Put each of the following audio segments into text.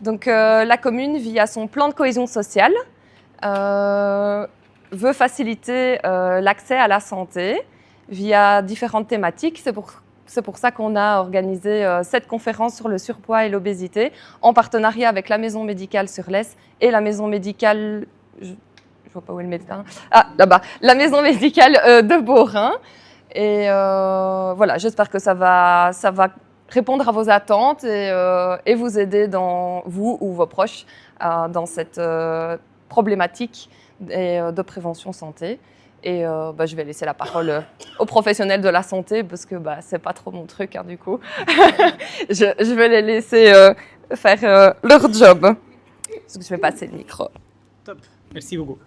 Donc la commune, via son plan de cohésion sociale, veut faciliter l'accès à la santé via différentes thématiques. C'est pour ça qu'on a organisé cette conférence sur le surpoids et l'obésité en partenariat avec la maison médicale sur l'Est et la maison médicale, je ne vois pas où est le médecin, ah là-bas, la maison médicale de Beaurain. Et voilà, j'espère que ça va répondre à vos attentes et vous aider, vous ou vos proches, dans cette problématique de prévention santé. Et je vais laisser la parole aux professionnels de la santé parce que c'est pas trop mon truc, du coup. je vais les laisser faire leur job. Donc, je vais passer le micro. Top, merci beaucoup.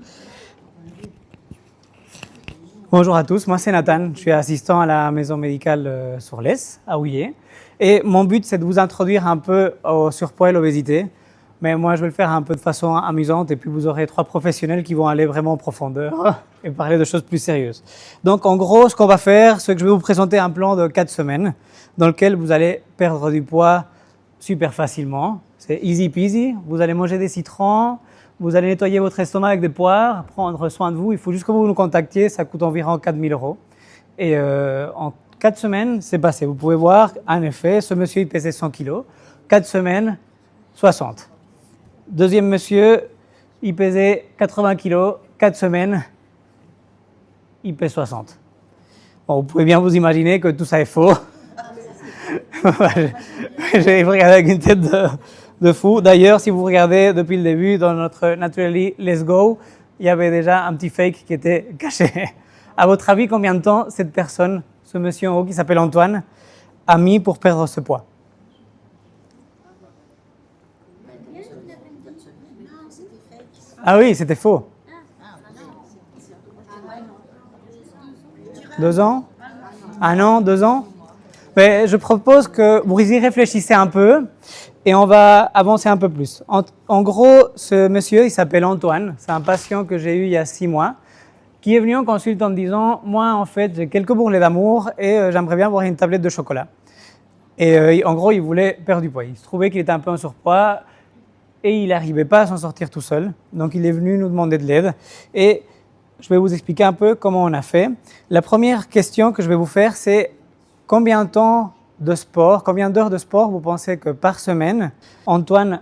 Bonjour à tous, moi c'est Nathan, je suis assistant à la maison médicale sur l'Est, à Houillet. Et mon but c'est de vous introduire un peu au surpoids et l'obésité. Mais moi, je vais le faire un peu de façon amusante et puis vous aurez 3 professionnels qui vont aller vraiment en profondeur et parler de choses plus sérieuses. Donc, en gros, ce qu'on va faire, c'est que je vais vous présenter un plan de 4 semaines dans lequel vous allez perdre du poids super facilement. C'est easy peasy. Vous allez manger des citrons, vous allez nettoyer votre estomac avec des poires, prendre soin de vous. Il faut juste que vous nous contactiez, ça coûte environ 4 000 €. Et en 4 semaines, c'est passé. Vous pouvez voir, en effet, ce monsieur, il pesait 100 kg. 4 semaines, 60. Deuxième monsieur, il pesait 80 kg, 4 semaines, il pèse 60. Bon, vous pouvez bien vous imaginer que tout ça est faux. J'ai regardé avec une tête de fou. D'ailleurs, si vous regardez depuis le début dans notre Naturally Let's Go, il y avait déjà un petit fake qui était caché. À votre avis, combien de temps cette personne, ce monsieur en haut qui s'appelle Antoine, a mis pour perdre ce poids ? Ah oui, c'était faux. 2 ans? 1 an, 2 ans? Mais je propose que vous y réfléchissez un peu et on va avancer un peu plus. En gros, ce monsieur, il s'appelle Antoine. C'est un patient que j'ai eu il y a 6 mois qui est venu en consulte en me disant « Moi, en fait, j'ai quelques bourrelets d'amour et j'aimerais bien avoir une tablette de chocolat. » Et en gros, il voulait perdre du poids. Il se trouvait qu'il était un peu en surpoids. Et il n'arrivait pas à s'en sortir tout seul. Donc, il est venu nous demander de l'aide. Et je vais vous expliquer un peu comment on a fait. La première question que je vais vous faire, c'est combien de temps de sport, combien d'heures de sport vous pensez que par semaine, Antoine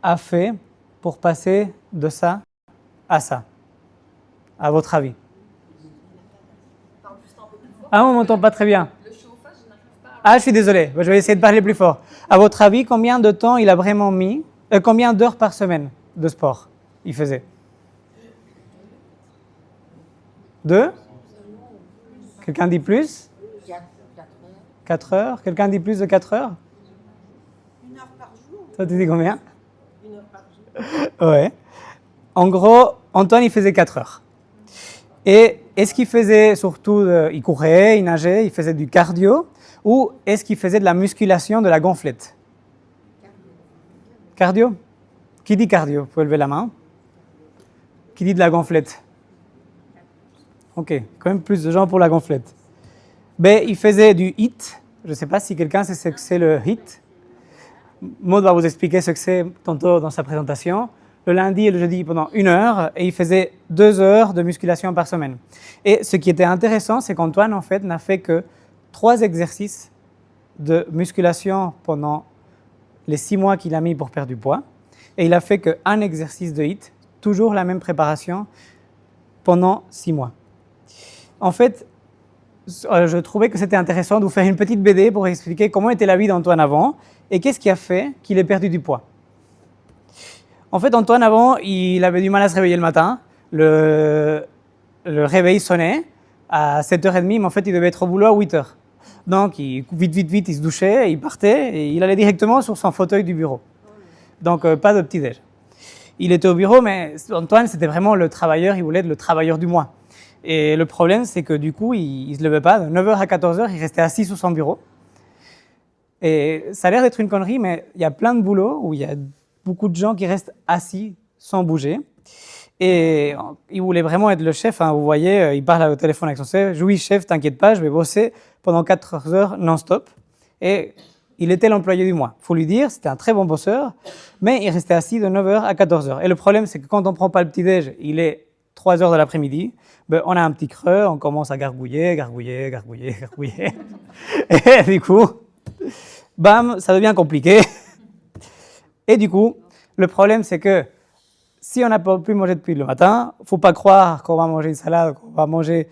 a fait pour passer de ça à ça, à votre avis? Ah, on ne m'entend pas très bien. Ah, je suis désolé, je vais essayer de parler plus fort. À votre avis, combien de temps il a vraiment mis, combien d'heures par semaine de sport il faisait? 2? Quelqu'un dit plus? 4 heures. Quelqu'un dit plus de 4 heures? 1 heure par jour. Toi, tu dis combien? 1 heure par jour. Ouais. En gros, Antoine, il faisait 4 heures. Et est-ce qu'il faisait surtout, il courait, il nageait, il faisait du cardio? Ou est-ce qu'il faisait de la musculation, de la gonflette? Cardio? Qui dit cardio? Vous pouvez lever la main. Qui dit de la gonflette? Ok, quand même plus de gens pour la gonflette. Ben, il faisait du HIIT. Je ne sais pas si quelqu'un sait ce que c'est le HIIT. Maud va vous expliquer ce que c'est tantôt dans sa présentation. Le lundi et le jeudi pendant 1 heure et il faisait 2 heures de musculation par semaine. Et ce qui était intéressant, c'est qu'Antoine, en fait, n'a fait que 3 exercices de musculation pendant les 6 mois qu'il a mis pour perdre du poids. Et il a fait qu'un exercice de HIIT, toujours la même préparation, pendant 6 mois. En fait, je trouvais que c'était intéressant de vous faire une petite BD pour expliquer comment était la vie d'Antoine avant et qu'est-ce qui a fait qu'il ait perdu du poids. En fait, Antoine, avant, il avait du mal à se réveiller le matin. Le réveil sonnait à 7h30, mais en fait, il devait être au boulot à 8h. Donc, vite, il se douchait, il partait et il allait directement sur son fauteuil du bureau. Donc, pas de petit-déj. Il était au bureau, mais Antoine, c'était vraiment le travailleur, il voulait être le travailleur du mois. Et le problème, c'est que du coup, il ne se levait pas. De 9h à 14h, il restait assis sur son bureau. Et ça a l'air d'être une connerie, mais il y a plein de boulots où il y a beaucoup de gens qui restent assis sans bouger. Et il voulait vraiment être le chef. Vous voyez, il parle au téléphone avec son chef. « Oui, chef, t'inquiète pas, je vais bosser pendant 4 heures non-stop. » Et il était l'employé du mois. Il faut lui dire, c'était un très bon bosseur, mais il restait assis de 9h à 14h. Et le problème, c'est que quand on ne prend pas le petit-déj, il est 3h de l'après-midi, ben, on a un petit creux, on commence à gargouiller. Et du coup, bam, ça devient compliqué. Et du coup, le problème, c'est que si on n'a pas pu manger depuis le matin, il ne faut pas croire qu'on va manger une salade, qu'on va manger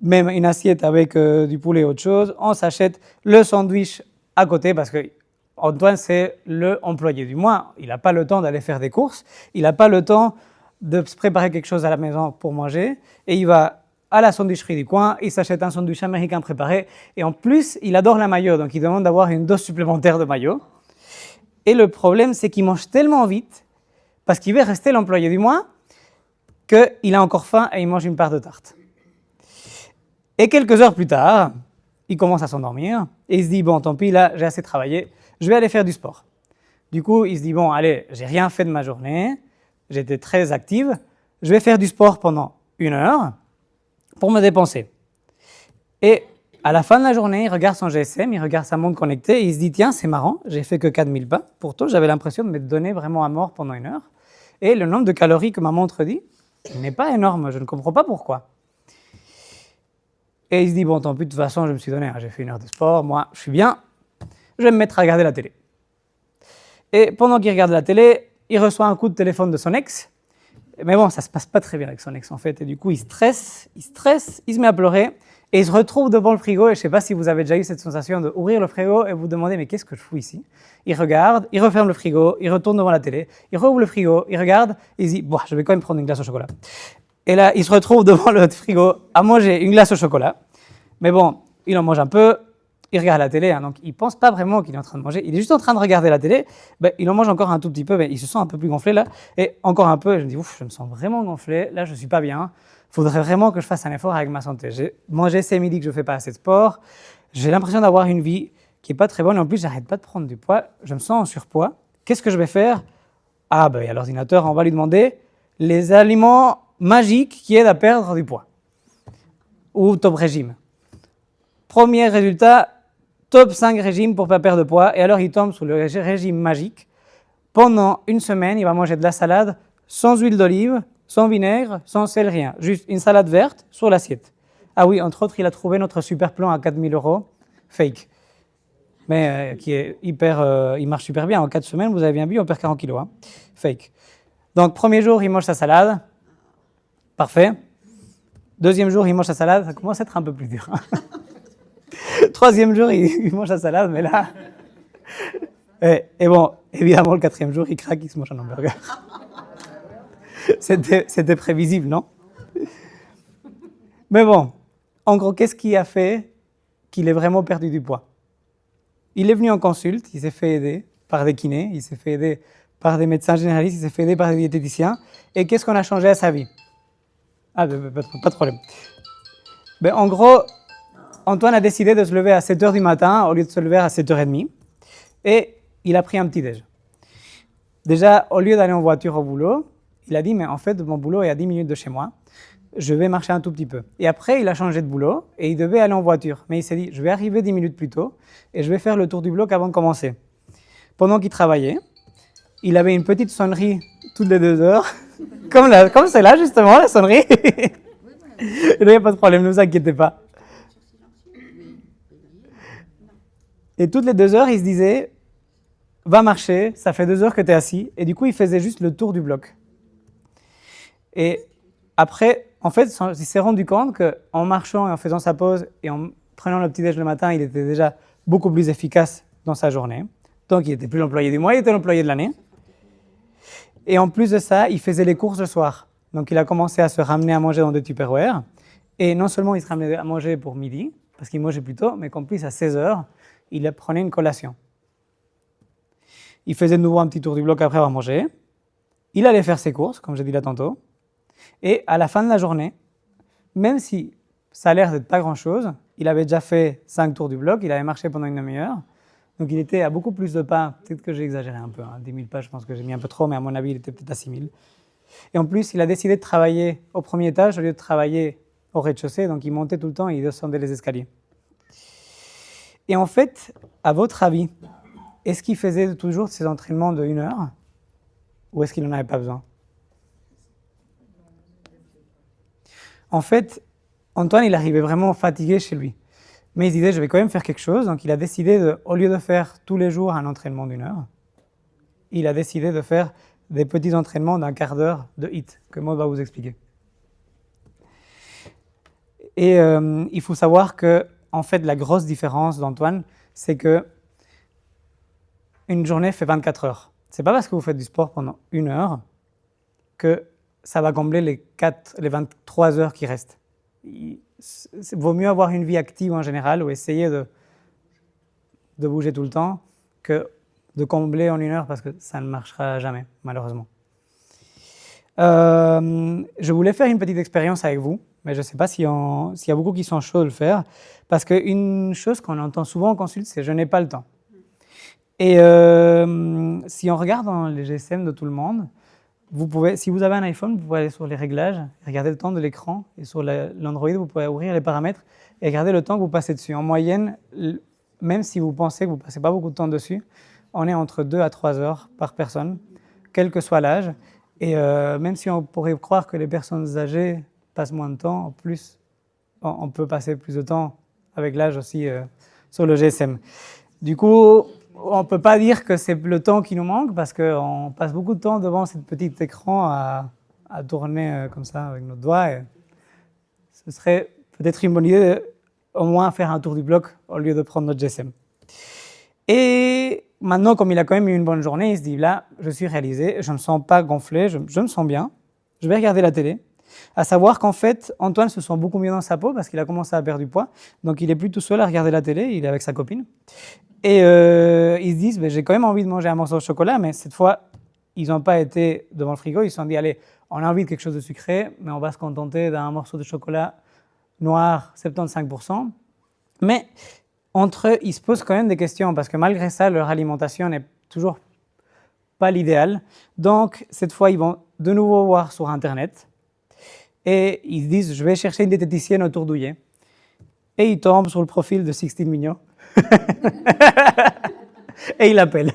même une assiette avec du poulet ou autre chose. On s'achète le sandwich à côté parce que Antoine, c'est l'employé du mois. Il n'a pas le temps d'aller faire des courses. Il n'a pas le temps de se préparer quelque chose à la maison pour manger. Et il va à la sandwicherie du coin, il s'achète un sandwich américain préparé. Et en plus, il adore la mayo, donc il demande d'avoir une dose supplémentaire de mayo. Et le problème, c'est qu'il mange tellement vite, parce qu'il veut rester l'employé du mois, qu'il a encore faim et il mange une part de tarte. Et quelques heures plus tard, il commence à s'endormir et il se dit, bon, tant pis, là, j'ai assez travaillé, je vais aller faire du sport. Du coup, il se dit, bon, allez, j'ai rien fait de ma journée, j'étais très active, je vais faire du sport pendant 1 heure pour me dépenser. Et à la fin de la journée, il regarde son GSM, il regarde sa montre connectée et il se dit, tiens, c'est marrant, j'ai fait que 4000 pas. Pourtant, j'avais l'impression de m'être donné vraiment à mort pendant 1 heure. Et le nombre de calories que ma montre dit n'est pas énorme, je ne comprends pas pourquoi. Et il se dit, bon, tant pis, de toute façon, je me suis donné, j'ai fait 1 heure de sport, moi, je suis bien, je vais me mettre à regarder la télé. Et pendant qu'il regarde la télé, il reçoit un coup de téléphone de son ex. Mais bon, ça ne se passe pas très bien avec son ex, en fait. Et du coup, il stresse, il se met à pleurer. Et il se retrouve devant le frigo, et je ne sais pas si vous avez déjà eu cette sensation d'ouvrir le frigo et vous demander, mais qu'est-ce que je fous ici? Il regarde, il referme le frigo, il retourne devant la télé, il rouvre le frigo, il regarde, et il se dit, bon, je vais quand même prendre une glace au chocolat. Et là, il se retrouve devant le frigo à manger une glace au chocolat. Mais bon, il en mange un peu, il regarde la télé, hein, donc il ne pense pas vraiment qu'il est en train de manger, il est juste en train de regarder la télé, ben, il en mange encore un tout petit peu, mais il se sent un peu plus gonflé là, et encore un peu, et je me dis, ouf, je me sens vraiment gonflé, là je ne suis pas bien, il faudrait vraiment que je fasse un effort avec ma santé. J'ai mangé ces midis que je ne fais pas assez de sport, j'ai l'impression d'avoir une vie qui n'est pas très bonne, et en plus j'arrête pas de prendre du poids, je me sens en surpoids, qu'est-ce que je vais faire? Ah ben, il y a l'ordinateur, on va lui demander les aliments magiques qui aident à perdre du poids, ou top régime. Premier résultat, top 5 régimes pour ne pas perdre de poids. Et alors, il tombe sur le régime magique. Pendant 1 semaine, il va manger de la salade sans huile d'olive, sans vinaigre, sans sel, rien. Juste une salade verte sur l'assiette. Ah oui, entre autres, il a trouvé notre super plan à 4 000 €, fake. Mais qui est hyper, il marche super bien. En 4 semaines, vous avez bien vu, on perd 40 kilos. Hein. Fake. Donc, premier jour, il mange sa salade. Parfait. Deuxième jour, il mange sa salade. Ça commence à être un peu plus dur. Hein. Troisième jour, il mange la salade, mais là... Et bon, évidemment, le 4e jour, il craque, il se mange un hamburger. C'était prévisible, non? Mais bon, en gros, qu'est-ce qui a fait qu'il ait vraiment perdu du poids? Il est venu en consulte, il s'est fait aider par des kinés, il s'est fait aider par des médecins généralistes, il s'est fait aider par des diététiciens. Et qu'est-ce qu'on a changé à sa vie? Ah, pas de problème. Ben, en gros... Antoine a décidé de se lever à 7h du matin au lieu de se lever à 7h30 et il a pris un petit déj. Déjà, au lieu d'aller en voiture au boulot, il a dit, mais en fait, mon boulot est à 10 minutes de chez moi, je vais marcher un tout petit peu. Et après, il a changé de boulot et il devait aller en voiture. Mais il s'est dit, je vais arriver 10 minutes plus tôt et je vais faire le tour du bloc avant de commencer. Pendant qu'il travaillait, il avait une petite sonnerie toutes les 2 heures, comme c'est là justement, la sonnerie. Il n'y a pas de problème, ne vous inquiétez pas. Et toutes les 2 heures, il se disait, va marcher, ça fait 2 heures que tu es assis. Et du coup, il faisait juste le tour du bloc. Et après, en fait, il s'est rendu compte qu'en marchant et en faisant sa pause et en prenant le petit-déj le matin, il était déjà beaucoup plus efficace dans sa journée. Donc, il n'était plus l'employé du mois, il était l'employé de l'année. Et en plus de ça, il faisait les courses le soir. Donc, il a commencé à se ramener à manger dans des Tupperware. Et non seulement il se ramenait à manger pour midi, parce qu'il mangeait plus tôt, mais qu'en plus, à 16 heures, il prenait une collation. Il faisait de nouveau un petit tour du bloc après avoir mangé. Il allait faire ses courses, comme j'ai dit là tantôt. Et à la fin de la journée, même si ça a l'air d'être pas grand-chose, il avait déjà fait 5 tours du bloc, il avait marché pendant 1 demi-heure. Donc il était à beaucoup plus de pas. Peut-être que j'ai exagéré un peu. 10 000 pas, je pense que j'ai mis un peu trop, mais à mon avis, il était peut-être à 6 000. Et en plus, il a décidé de travailler au premier étage au lieu de travailler au rez-de-chaussée. Donc il montait tout le temps et il descendait les escaliers. Et en fait, à votre avis, est-ce qu'il faisait toujours ses entraînements de 1 heure ou est-ce qu'il n'en avait pas besoin? En fait, Antoine, il arrivait vraiment fatigué chez lui. Mais il se disait, je vais quand même faire quelque chose. Donc, il a décidé, au lieu de faire tous les jours un entraînement d'1 heure, il a décidé de faire des petits entraînements d'1 quart d'heure de HIIT, que Maud va vous expliquer. Et il faut savoir que, en fait, la grosse différence d'Antoine, c'est que une journée fait 24 heures. C'est pas parce que vous faites du sport pendant 1 heure que ça va combler les 23 heures qui restent. Il vaut mieux avoir une vie active en général ou essayer de bouger tout le temps que de combler en 1 heure parce que ça ne marchera jamais, malheureusement. Je voulais faire une petite expérience avec vous, mais je ne sais pas s'il y a beaucoup qui sont chauds de le faire, parce qu'une chose qu'on entend souvent en consulte, c'est « je n'ai pas le temps ». Et si on regarde dans les GSM de tout le monde, vous pouvez, si vous avez un iPhone, vous pouvez aller sur les réglages, regarder le temps de l'écran, et sur l'Android, vous pouvez ouvrir les paramètres et regarder le temps que vous passez dessus. En moyenne, même si vous pensez que vous ne passez pas beaucoup de temps dessus, on est entre 2 à 3 heures par personne, quel que soit l'âge. Et même si on pourrait croire que les personnes âgées passent moins de temps, en plus, on peut passer plus de temps avec l'âge aussi sur le GSM. Du coup, on ne peut pas dire que c'est le temps qui nous manque parce qu'on passe beaucoup de temps devant ce petit écran à tourner comme ça avec nos doigts. Et ce serait peut-être une bonne idée au moins faire un tour du bloc au lieu de prendre notre GSM. Et maintenant, comme il a quand même eu une bonne journée, il se dit là, je suis réalisé, je ne me sens pas gonflé, je me sens bien, je vais regarder la télé. À savoir qu'en fait, Antoine se sent beaucoup mieux dans sa peau parce qu'il a commencé à perdre du poids. Donc il est plus tout seul à regarder la télé, il est avec sa copine. Et ils se disent, j'ai quand même envie de manger un morceau de chocolat, mais cette fois, ils n'ont pas été devant le frigo, ils se sont dit, allez, on a envie de quelque chose de sucré, mais on va se contenter d'un morceau de chocolat noir, 75%. Mais entre eux, ils se posent quand même des questions, parce que malgré ça, leur alimentation n'est toujours pas l'idéal. Donc, cette fois, ils vont de nouveau voir sur Internet, et ils se disent, je vais chercher une diététicienne autour d'Ouillet. Et ils tombent sur le profil de Sixtine Mignot. Et ils l'appellent.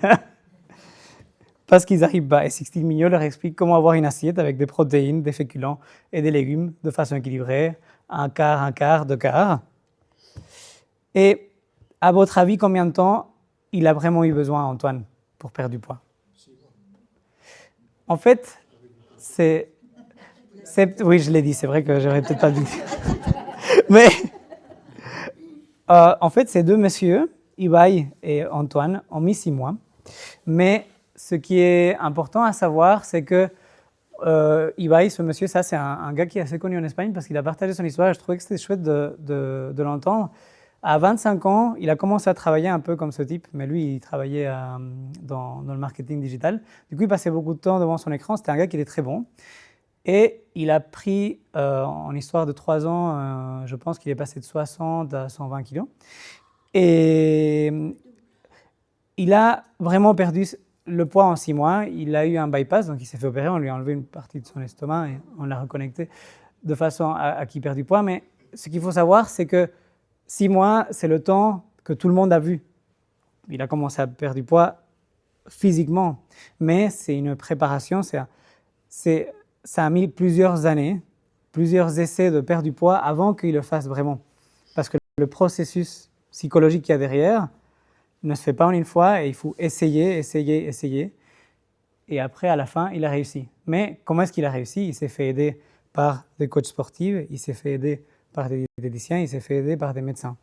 Parce qu'ils n'arrivent pas. Et Sixtine Mignot leur explique comment avoir une assiette avec des protéines, des féculents et des légumes de façon équilibrée, un quart, 2 quarts. Et à votre avis, combien de temps il a vraiment eu besoin, Antoine, pour perdre du poids? En fait, oui, je l'ai dit, c'est vrai que j'aurais peut-être pas dû. Mais en fait, ces deux messieurs, Ibai et Antoine, ont mis 6 mois. Mais ce qui est important à savoir, c'est que Ibai, ce monsieur, ça c'est un gars qui est assez connu en Espagne parce qu'il a partagé son histoire et je trouvais que c'était chouette de l'entendre. À 25 ans, il a commencé à travailler un peu comme ce type, mais lui, il travaillait dans le marketing digital. Du coup, il passait beaucoup de temps devant son écran. C'était un gars qui était très bon. Et il a pris, en histoire de 3 ans, je pense qu'il est passé de 60 à 120 kilos. Et il a vraiment perdu le poids en 6 mois. Il a eu un bypass, donc il s'est fait opérer. On lui a enlevé une partie de son estomac et on l'a reconnecté de façon à qu'il perde du poids. Mais ce qu'il faut savoir, c'est que 6 mois, c'est le temps que tout le monde a vu. Il a commencé à perdre du poids physiquement, mais c'est une préparation. Ça a mis plusieurs années, plusieurs essais de perdre du poids avant qu'il le fasse vraiment. Parce que le processus psychologique qu'il y a derrière ne se fait pas en une fois et il faut essayer. Et après, à la fin, il a réussi. Mais comment est-ce qu'il a réussi? Il s'est fait aider par des coachs sportifs, il s'est fait aider par des diététiciens, il s'est fait aider par des médecins.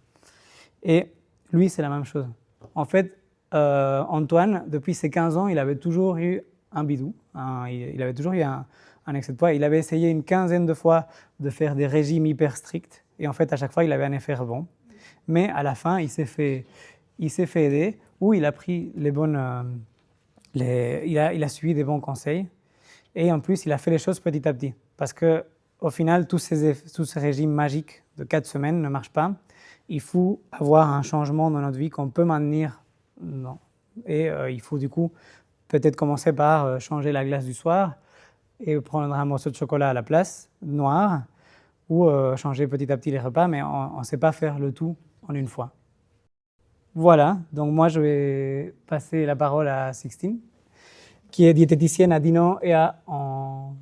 Et lui, c'est la même chose. En fait, Antoine, depuis ses 15 ans, il avait toujours eu un bidou. Il avait toujours eu un excès de poids. Il avait essayé une quinzaine de fois de faire des régimes hyper stricts. Et en fait, à chaque fois, il avait un effet rebond. Mais à la fin, il s'est fait aider, ou il a pris les bonnes... il a suivi des bons conseils. Et en plus, il a fait les choses petit à petit. Parce qu'au final, tous ces régimes magiques de 4 semaines ne marchent pas. Il faut avoir un changement dans notre vie qu'on peut maintenir. Non. Et il faut du coup peut-être commencer par changer la glace du soir et prendre un morceau de chocolat à la place, noir, ou changer petit à petit les repas, mais on ne sait pas faire le tout en une fois. Voilà, donc moi je vais passer la parole à Sixtine, qui est diététicienne à Dinan et en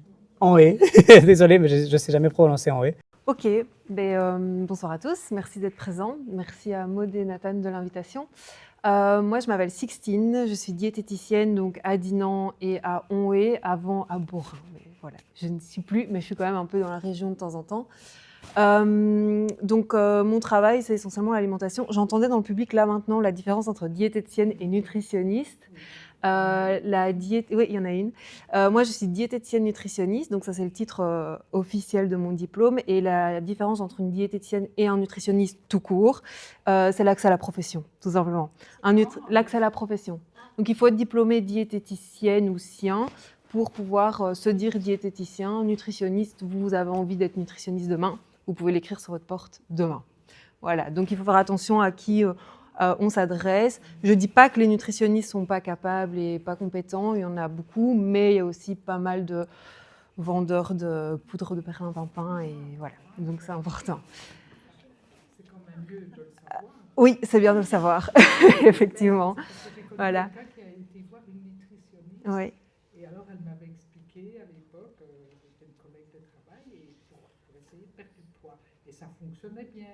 Haye. Désolé, mais je ne sais jamais prononcer en Haye. Ok, bonsoir à tous, merci d'être présents. Merci à Maud et Nathan de l'invitation. Moi, je m'appelle Sixtine, je suis diététicienne donc à Dinan et à Haye, avant à Borin. Mais voilà, je ne suis plus, mais je suis quand même un peu dans la région de temps en temps. Mon travail, c'est essentiellement l'alimentation. J'entendais dans le public là maintenant la différence entre diététicienne et nutritionniste. Oui, il y en a une. Moi, je suis diététicienne nutritionniste, donc ça c'est le titre officiel de mon diplôme. Et la différence entre une diététicienne et un nutritionniste tout court, c'est l'accès à la profession, tout simplement. L'accès à la profession. Donc il faut être diplômé diététicienne ou sien pour pouvoir se dire diététicien, nutritionniste. Vous avez envie d'être nutritionniste demain, vous pouvez l'écrire sur votre porte demain. Voilà, donc il faut faire attention à qui on s'adresse. Je ne dis pas que les nutritionnistes ne sont pas capables et pas compétents, il y en a beaucoup, mais il y a aussi pas mal de vendeurs de poudre de perlimpinpin et voilà, donc c'est important. C'est quand même mieux de le savoir. Oui, c'est bien de le savoir, effectivement. Voilà. Quelqu'un qui a été voir une nutritionniste. Oui. Et alors, elle m'avait expliqué à l'époque, j'étais une collègue de travail, et pour essayer de perdre du poids. Et ça fonctionnait bien.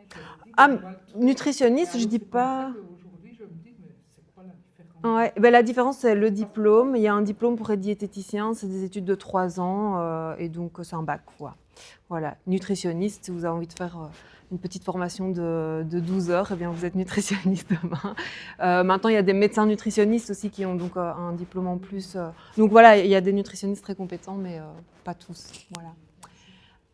Nutritionniste, je ne dis pas. Aujourd'hui, je me dis, mais c'est quoi la différence? Ouais, la différence, c'est le diplôme. Il y a un diplôme pour être diététicien, c'est des études de 3 ans, et donc c'est un bac, quoi. Voilà. Nutritionniste, si vous avez envie de faire une petite formation de 12 heures, eh bien, vous êtes nutritionniste demain. Maintenant, il y a des médecins nutritionnistes aussi qui ont donc un diplôme en plus. Donc voilà, il y a des nutritionnistes très compétents, mais pas tous. Voilà.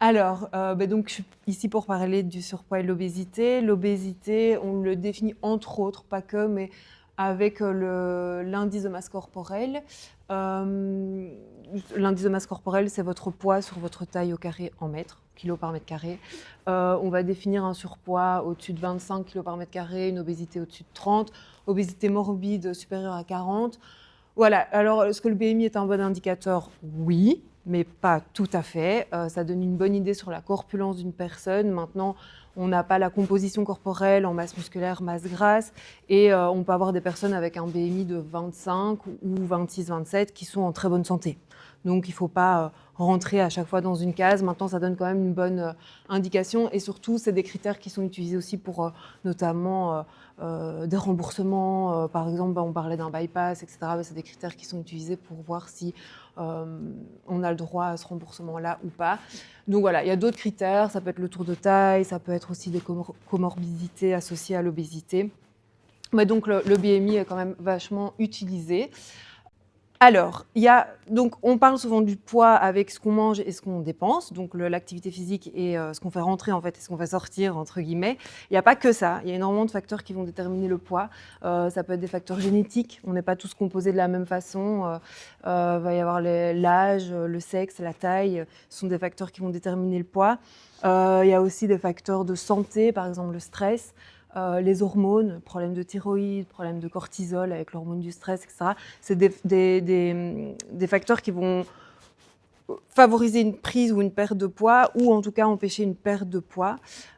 Alors, donc, je suis ici pour parler du surpoids et de l'obésité. L'obésité, on le définit entre autres, pas que, mais avec l'indice de masse corporelle. L'indice de masse corporelle, c'est votre poids sur votre taille au carré en mètres, kilos par mètre carré. On va définir un surpoids au-dessus de 25 kilos par mètre carré, une obésité au-dessus de 30, obésité morbide supérieure à 40. Voilà, alors est-ce que le BMI est un bon indicateur? Oui, mais pas tout à fait. Ça donne une bonne idée sur la corpulence d'une personne. Maintenant, on n'a pas la composition corporelle en masse musculaire, masse grasse, et on peut avoir des personnes avec un BMI de 25 ou 26-27 qui sont en très bonne santé. Donc il ne faut pas rentrer à chaque fois dans une case. Maintenant, ça donne quand même une bonne indication, et surtout, c'est des critères qui sont utilisés aussi pour notamment des remboursements. Par exemple, on parlait d'un bypass, etc. C'est des critères qui sont utilisés pour voir si on a le droit à ce remboursement-là ou pas. Donc voilà, il y a d'autres critères. Ça peut être le tour de taille, ça peut être aussi des comorbidités associées à l'obésité. Mais donc le BMI est quand même vachement utilisé. Alors, donc, on parle souvent du poids avec ce qu'on mange et ce qu'on dépense, donc l'activité physique et ce qu'on fait rentrer en fait et ce qu'on fait sortir entre guillemets. Il n'y a pas que ça, il y a énormément de facteurs qui vont déterminer le poids. Ça peut être des facteurs génétiques, on n'est pas tous composés de la même façon. Va y avoir l'âge, le sexe, la taille, ce sont des facteurs qui vont déterminer le poids. Il y a aussi des facteurs de santé, par exemple le stress. Les hormones, problèmes de thyroïde, problèmes de cortisol avec l'hormone du stress, etc. C'est des facteurs qui vont favoriser une prise ou une perte de poids, ou en tout cas empêcher une perte de poids.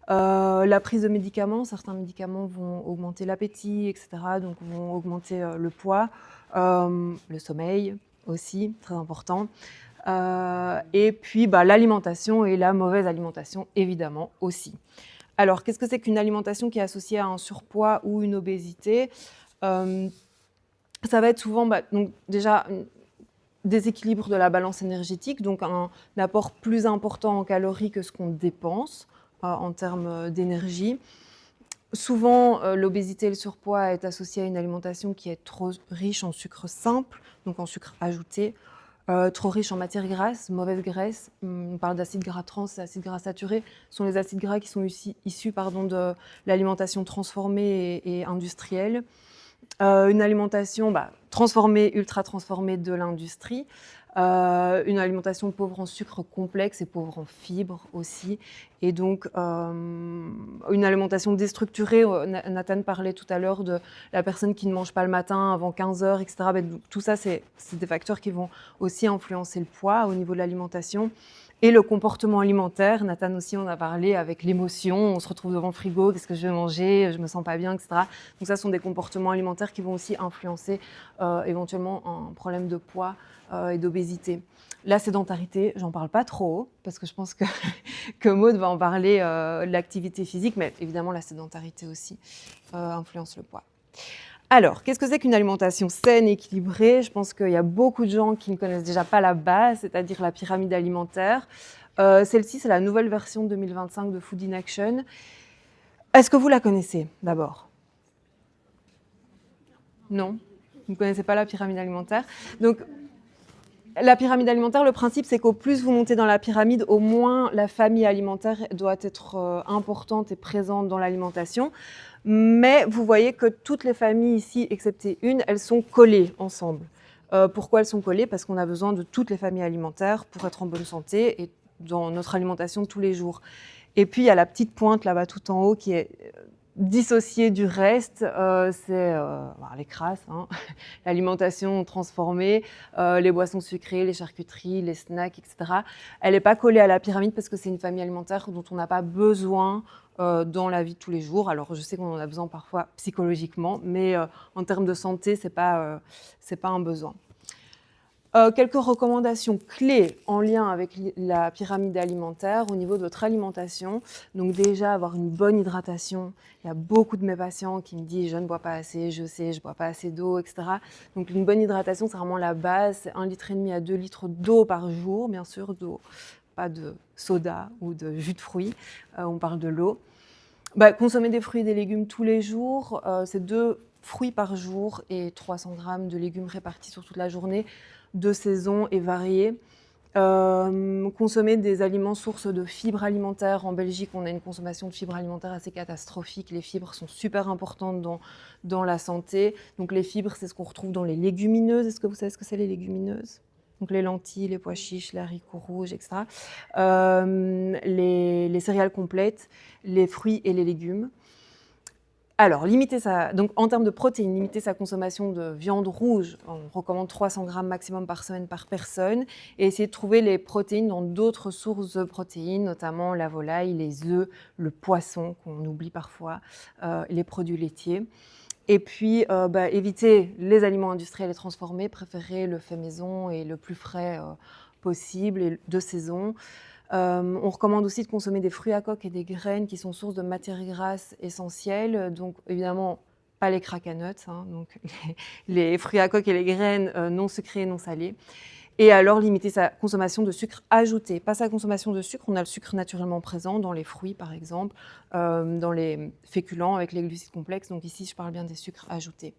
La prise de médicaments, certains médicaments vont augmenter l'appétit, etc., donc vont augmenter le poids. Le sommeil aussi, très important. Et puis l'alimentation et la mauvaise alimentation, évidemment, aussi. Alors, qu'est-ce que c'est qu'une alimentation qui est associée à un surpoids ou une obésité? Ça va être souvent donc déjà un déséquilibre de la balance énergétique, donc un apport plus important en calories que ce qu'on dépense en termes d'énergie. Souvent, l'obésité et le surpoids est associé à une alimentation qui est trop riche en sucre simple, donc en sucre ajouté, trop riche en matières grasses, mauvaise graisse. On parle d'acides gras trans et acides gras saturés. Ce sont les acides gras qui sont issus de l'alimentation transformée et industrielle. Une alimentation transformée, ultra transformée de l'industrie. Une alimentation pauvre en sucre complexe et pauvre en fibres aussi. Et donc, une alimentation déstructurée. Nathan parlait tout à l'heure de la personne qui ne mange pas le matin avant 15 heures, etc. Tout ça, c'est des facteurs qui vont aussi influencer le poids au niveau de l'alimentation. Et le comportement alimentaire, Nathan aussi en a parlé, avec l'émotion, on se retrouve devant le frigo, qu'est-ce que je vais manger, je me sens pas bien, etc. Donc ça, ce sont des comportements alimentaires qui vont aussi influencer éventuellement un problème de poids et d'obésité. La sédentarité, j'en parle pas trop, parce que je pense que Maud va en parler, l'activité physique, mais évidemment la sédentarité aussi influence le poids. Alors, qu'est-ce que c'est qu'une alimentation saine et équilibrée? Je pense qu'il y a beaucoup de gens qui ne connaissent déjà pas la base, c'est-à-dire la pyramide alimentaire. Celle-ci, c'est la nouvelle version 2025 de Food in Action. Est-ce que vous la connaissez d'abord? Non? Vous ne connaissez pas la pyramide alimentaire? Donc, la pyramide alimentaire, le principe, c'est qu'au plus vous montez dans la pyramide, au moins la famille alimentaire doit être importante et présente dans l'alimentation. Mais vous voyez que toutes les familles ici, excepté une, elles sont collées ensemble. Pourquoi elles sont collées? Parce qu'on a besoin de toutes les familles alimentaires pour être en bonne santé et dans notre alimentation de tous les jours. Et puis, il y a la petite pointe là-bas tout en haut qui est dissociée du reste, c'est les crasses, hein, l'alimentation transformée, les boissons sucrées, les charcuteries, les snacks, etc. Elle n'est pas collée à la pyramide parce que c'est une famille alimentaire dont on n'a pas besoin dans la vie de tous les jours. Alors, je sais qu'on en a besoin parfois psychologiquement, mais en termes de santé, ce n'est pas un besoin. Quelques recommandations clés en lien avec la pyramide alimentaire au niveau de votre alimentation. Donc déjà, avoir une bonne hydratation. Il y a beaucoup de mes patients qui me disent « je ne bois pas assez, je sais, je ne bois pas assez d'eau, etc. » Donc une bonne hydratation, c'est vraiment la base. C'est 1,5 litre à 2 litres d'eau par jour, bien sûr, d'eau, pas de soda ou de jus de fruits. On parle de l'eau. Consommer des fruits et des légumes tous les jours, c'est 2 fruits par jour et 300 grammes de légumes répartis sur toute la journée, de saison et variés. Consommer des aliments sources de fibres alimentaires. En Belgique, on a une consommation de fibres alimentaires assez catastrophique. Les fibres sont super importantes dans la santé. Donc les fibres, c'est ce qu'on retrouve dans les légumineuses. Est-ce que vous savez ce que c'est les légumineuses? Donc les lentilles, les pois chiches, les haricots rouges, etc. Les céréales complètes, les fruits et les légumes. Alors, donc en termes de protéines, limiter sa consommation de viande rouge. On recommande 300 grammes maximum par semaine par personne et essayer de trouver les protéines dans d'autres sources de protéines, notamment la volaille, les œufs, le poisson qu'on oublie parfois, les produits laitiers. Et puis, éviter les aliments industriels et transformés, préférer le fait maison et le plus frais possible et de saison. On recommande aussi de consommer des fruits à coque et des graines qui sont sources de matières grasses essentielles. Donc, évidemment, pas les crack à nuts, hein, donc les fruits à coque et les graines non sucrées et non salées. Et alors, limiter sa consommation de sucre ajouté. Pas sa consommation de sucre, on a le sucre naturellement présent dans les fruits, par exemple, dans les féculents avec les glucides complexes. Donc ici, je parle bien des sucres ajoutés.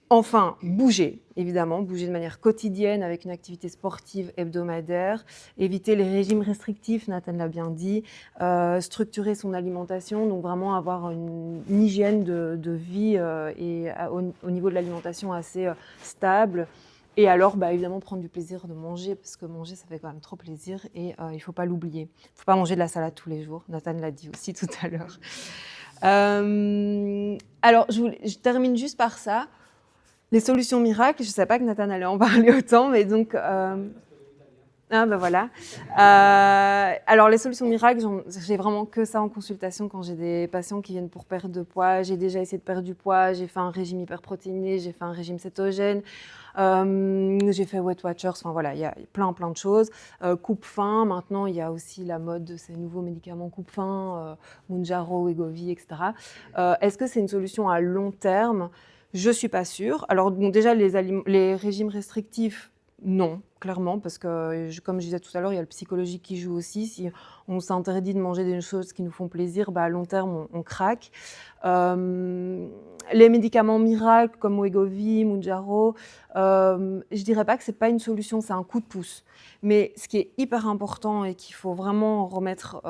Enfin, bouger, évidemment, bouger de manière quotidienne avec une activité sportive hebdomadaire, éviter les régimes restrictifs, Nathan l'a bien dit, structurer son alimentation, donc vraiment avoir une hygiène de vie et au niveau de l'alimentation assez stable. Et alors, évidemment, prendre du plaisir de manger, parce que manger, ça fait quand même trop plaisir et il ne faut pas l'oublier. Il ne faut pas manger de la salade tous les jours, Nathan l'a dit aussi tout à l'heure. Alors, je termine juste par ça. Les solutions miracles, je ne savais pas que Nathan allait en parler autant, mais donc... voilà. Alors, les solutions miracles, j'ai vraiment que ça en consultation quand j'ai des patients qui viennent pour perdre de poids. J'ai déjà essayé de perdre du poids, j'ai fait un régime hyperprotéiné, j'ai fait un régime cétogène, j'ai fait Weight Watchers, enfin voilà, il y a plein de choses. Coupe-faim, maintenant il y a aussi la mode de ces nouveaux médicaments coupe-faim, Mounjaro, Wegovy, etc. Est-ce que c'est une solution à long terme? Je ne suis pas sûre. Alors, déjà, les régimes restrictifs, non, clairement, parce que, comme je disais tout à l'heure, il y a le psychologique qui joue aussi. Si on s'interdit de manger des choses qui nous font plaisir, à long terme, on craque. Les médicaments miracles comme Wegovy, Mounjaro, je ne dirais pas que ce n'est pas une solution, c'est un coup de pouce. Mais ce qui est hyper important et qu'il faut vraiment remettre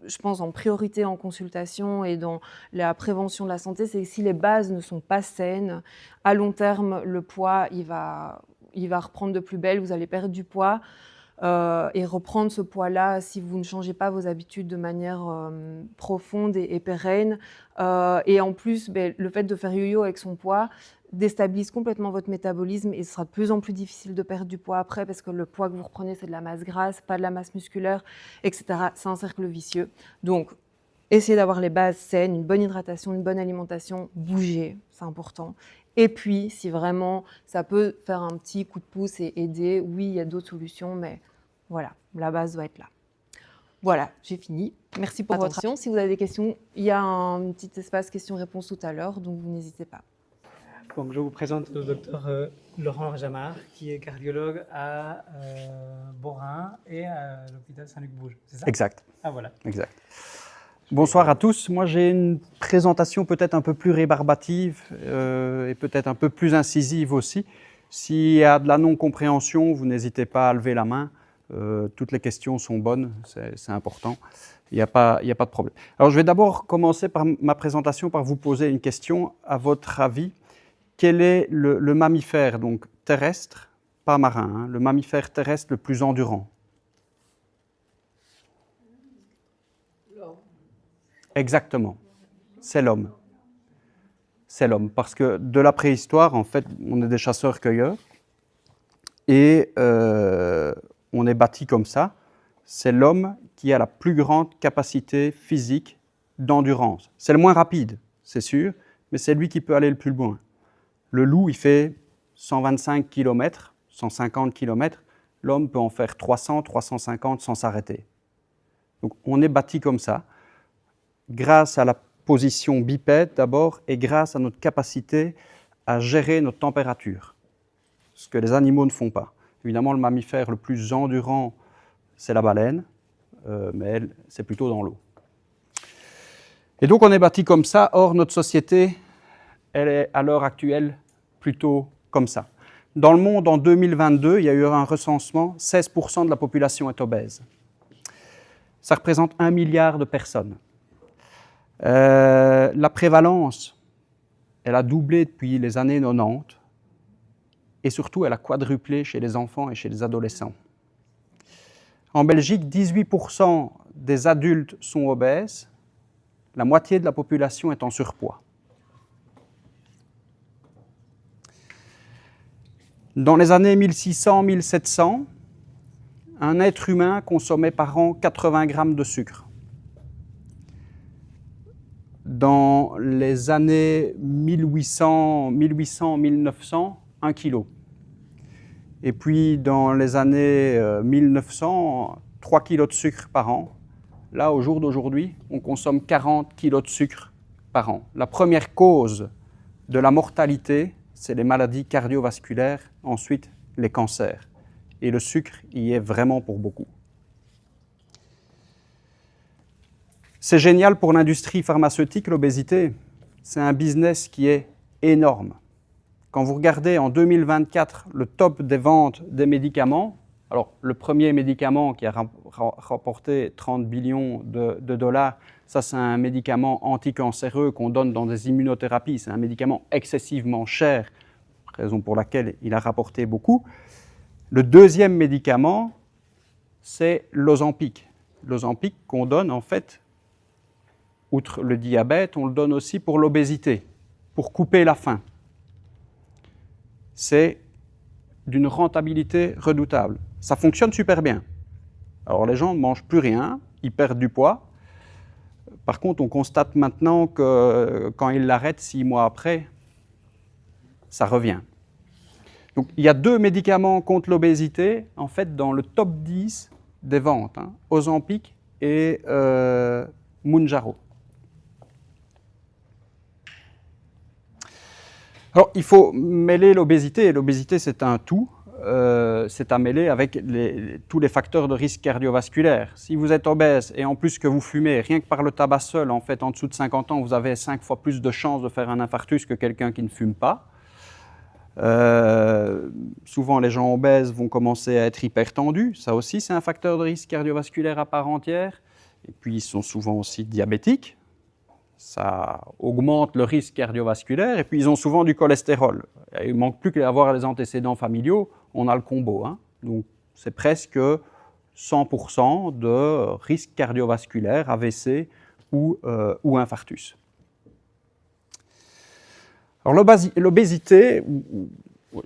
je pense, en priorité en consultation et dans la prévention de la santé, c'est que si les bases ne sont pas saines, à long terme, le poids, il va reprendre de plus belle, vous allez perdre du poids. Et reprendre ce poids-là si vous ne changez pas vos habitudes de manière profonde et pérenne. Et en plus, le fait de faire yo-yo avec son poids déstabilise complètement votre métabolisme et ce sera de plus en plus difficile de perdre du poids après parce que le poids que vous reprenez, c'est de la masse grasse, pas de la masse musculaire, etc. C'est un cercle vicieux. Donc, essayez d'avoir les bases saines, une bonne hydratation, une bonne alimentation, bouger, c'est important. Et puis, si vraiment ça peut faire un petit coup de pouce et aider, oui, il y a d'autres solutions, mais voilà, la base doit être là. Voilà, j'ai fini. Merci pour votre attention. Si vous avez des questions, il y a un petit espace questions-réponses tout à l'heure, donc vous n'hésitez pas. Donc, je vous présente le docteur Laurent Arjamar, qui est cardiologue à Borin et à l'hôpital Saint-Luc-Bouge. C'est ça? Exact. Ah, voilà. Exact. Bonsoir à tous. Moi, j'ai une présentation peut-être un peu plus rébarbative et peut-être un peu plus incisive aussi. S'il y a de la non-compréhension, vous n'hésitez pas à lever la main. Toutes les questions sont bonnes, c'est important. Il n'y a pas de problème. Alors, je vais d'abord commencer par ma présentation par vous poser une question. À votre avis, quel est le mammifère donc terrestre, pas marin, hein, le mammifère terrestre le plus endurant? Exactement, c'est l'homme. C'est l'homme, parce que de la préhistoire, en fait, on est des chasseurs-cueilleurs et on est bâti comme ça. C'est l'homme qui a la plus grande capacité physique d'endurance. C'est le moins rapide, c'est sûr, mais c'est lui qui peut aller le plus loin. Le loup, il fait 125 km, 150 km. L'homme peut en faire 300, 350 sans s'arrêter. Donc, on est bâti comme ça, grâce à la position bipède d'abord et grâce à notre capacité à gérer notre température, ce que les animaux ne font pas. Évidemment, le mammifère le plus endurant, c'est la baleine, mais elle, c'est plutôt dans l'eau. Et donc, on est bâti comme ça. Or, notre société, elle est à l'heure actuelle plutôt comme ça. Dans le monde, en 2022, il y a eu un recensement, 16% de la population est obèse. Ça représente 1 milliard de personnes. La prévalence, elle a doublé depuis les années 90 et surtout, elle a quadruplé chez les enfants et chez les adolescents. En Belgique, 18% des adultes sont obèses, la moitié de la population est en surpoids. Dans les années 1600-1700, un être humain consommait par an 80 grammes de sucre. Dans les années 1800-1900, 1 kilo. Et puis dans les années 1900, 3 kilos de sucre par an. Là, au jour d'aujourd'hui, on consomme 40 kilos de sucre par an. La première cause de la mortalité, c'est les maladies cardiovasculaires, ensuite les cancers. Et le sucre y est vraiment pour beaucoup. C'est génial pour l'industrie pharmaceutique, l'obésité. C'est un business qui est énorme. Quand vous regardez en 2024 le top des ventes des médicaments, alors le premier médicament qui a rapporté 30 billions de dollars, ça c'est un médicament anticancéreux qu'on donne dans des immunothérapies. C'est un médicament excessivement cher, raison pour laquelle il a rapporté beaucoup. Le deuxième médicament, c'est l'Ozempic. L'Ozempic qu'on donne en fait, outre le diabète, on le donne aussi pour l'obésité, pour couper la faim. C'est d'une rentabilité redoutable. Ça fonctionne super bien. Alors les gens ne mangent plus rien, ils perdent du poids. Par contre, on constate maintenant que quand ils l'arrêtent 6 mois après, ça revient. Donc il y a 2 médicaments contre l'obésité, en fait, dans le top 10 des ventes, Ozempic et Mounjaro. Alors, il faut mêler l'obésité, et l'obésité c'est un tout, c'est à mêler avec tous les facteurs de risque cardiovasculaire. Si vous êtes obèse et en plus que vous fumez, rien que par le tabac seul, en fait, en dessous de 50 ans, vous avez 5 fois plus de chances de faire un infarctus que quelqu'un qui ne fume pas. Souvent, les gens obèses vont commencer à être hypertendus, ça aussi c'est un facteur de risque cardiovasculaire à part entière. et puis ils sont souvent aussi diabétiques. Ça augmente le risque cardiovasculaire, et puis ils ont souvent du cholestérol. Il ne manque plus qu'à avoir les antécédents familiaux, on a le combo. Hein. Donc c'est presque 100% de risque cardiovasculaire, AVC ou infarctus. Alors l'obésité,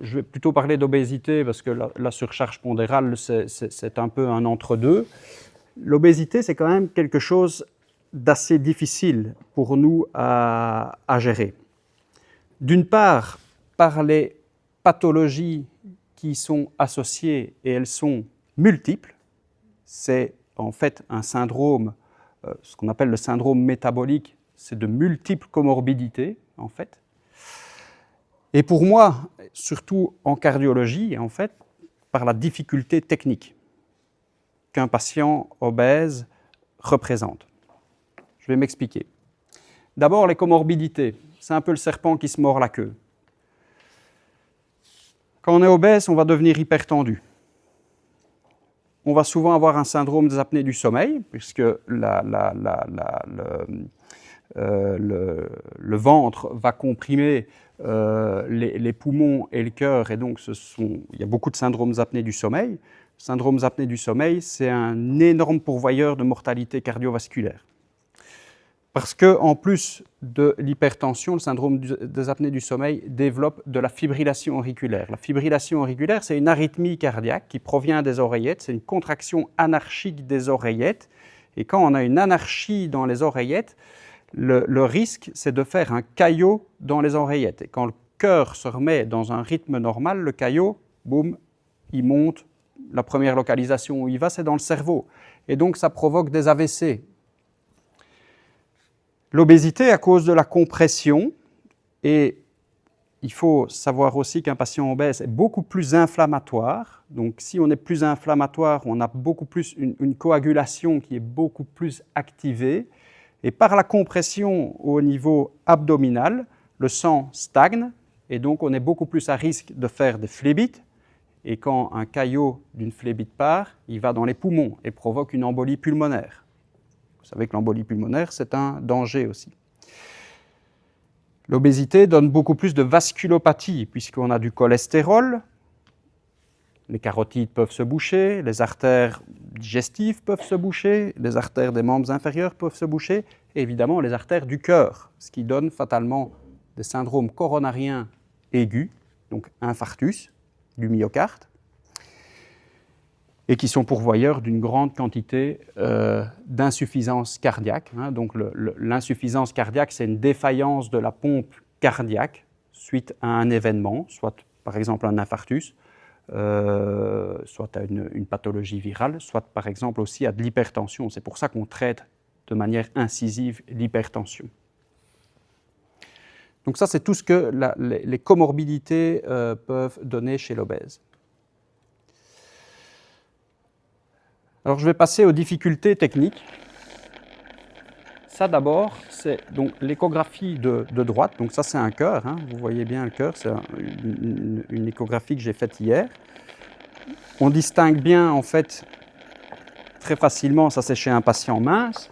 je vais plutôt parler d'obésité parce que la surcharge pondérale, c'est un peu un entre-deux. L'obésité, c'est quand même quelque chose d'assez difficile pour nous à gérer. D'une part, par les pathologies qui sont associées, et elles sont multiples. C'est en fait un syndrome, ce qu'on appelle le syndrome métabolique, c'est de multiples comorbidités, en fait. Et pour moi, surtout en cardiologie, en fait, par la difficulté technique qu'un patient obèse représente. Je vais m'expliquer. D'abord, les comorbidités. C'est un peu le serpent qui se mord la queue. Quand on est obèse, on va devenir hypertendu. On va souvent avoir un syndrome des apnées du sommeil, puisque le ventre va comprimer les poumons et le cœur, et donc il y a beaucoup de syndromes d'apnée du sommeil. Le syndrome d'apnée du sommeil, c'est un énorme pourvoyeur de mortalité cardiovasculaire. Parce qu'en plus de l'hypertension, le syndrome des apnées du sommeil développe de la fibrillation auriculaire. La fibrillation auriculaire, c'est une arythmie cardiaque qui provient des oreillettes, c'est une contraction anarchique des oreillettes. Et quand on a une anarchie dans les oreillettes, le risque, c'est de faire un caillot dans les oreillettes. Et quand le cœur se remet dans un rythme normal, le caillot, boum, il monte. La première localisation où il va, c'est dans le cerveau. Et donc, ça provoque des AVC. L'obésité, à cause de la compression, et il faut savoir aussi qu'un patient obèse est beaucoup plus inflammatoire. Donc, si on est plus inflammatoire, on a beaucoup plus une coagulation qui est beaucoup plus activée. Et par la compression au niveau abdominal, le sang stagne et donc on est beaucoup plus à risque de faire des phlébites. Et quand un caillot d'une phlébite part, il va dans les poumons et provoque une embolie pulmonaire. Vous savez que l'embolie pulmonaire, c'est un danger aussi. L'obésité donne beaucoup plus de vasculopathie puisqu'on a du cholestérol, les carotides peuvent se boucher, les artères digestives peuvent se boucher, les artères des membres inférieurs peuvent se boucher, et évidemment les artères du cœur, ce qui donne fatalement des syndromes coronariens aigus, donc infarctus du myocarde, et qui sont pourvoyeurs d'une grande quantité d'insuffisance cardiaque. Donc l'insuffisance cardiaque, c'est une défaillance de la pompe cardiaque suite à un événement, soit par exemple un infarctus, soit à une pathologie virale, soit par exemple aussi à de l'hypertension. C'est pour ça qu'on traite de manière incisive l'hypertension. Donc ça, c'est tout ce que les comorbidités peuvent donner chez l'obèse. Alors je vais passer aux difficultés techniques. Ça d'abord, c'est donc l'échographie de droite. Donc ça c'est un cœur, hein. Vous voyez bien le cœur, c'est une échographie que j'ai faite hier. On distingue bien en fait très facilement, ça c'est chez un patient mince,